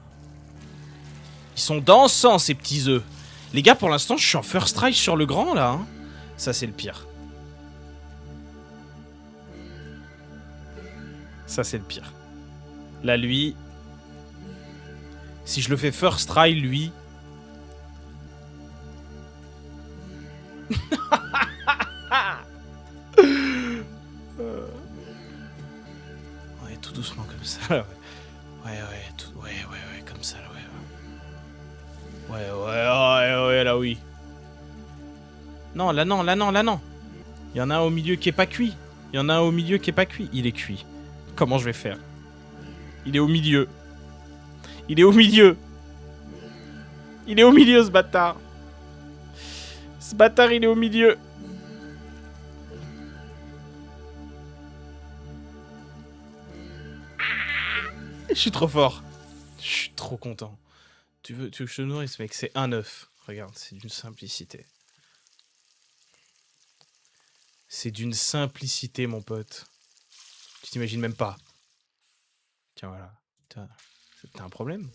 Ils sont dansants, ces petits œufs. Les gars, pour l'instant, je suis en first try sur le grand, là. Hein. Ça, c'est le pire. Ça, c'est le pire. Là, lui... Si je le fais first try, lui... Ouais, tout doucement comme ça. Ouais, comme ça, là, ouais, là, oui. Non, là, non, là, non, là, non. Il y en a un au milieu qui est pas cuit. Il y en a un au milieu qui est pas cuit. Il est cuit. Comment je vais faire? Il est au milieu. Il est au milieu. Il est au milieu, ce bâtard. Ce bâtard, il est au milieu. Je suis trop fort. Je suis trop content. Tu veux que je te nourrisse, mec? C'est un œuf. Regarde, c'est d'une simplicité. C'est d'une simplicité, mon pote. Tu t'imagines même pas. Tiens, voilà. T'as un problème?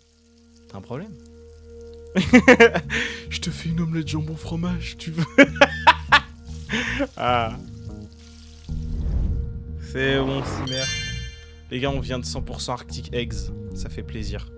T'as un problème? Je te fais une omelette jambon fromage, tu veux? Ah. C'est bon, Cimer. Les gars, on vient de 100% Arctic Eggs. Ça fait plaisir.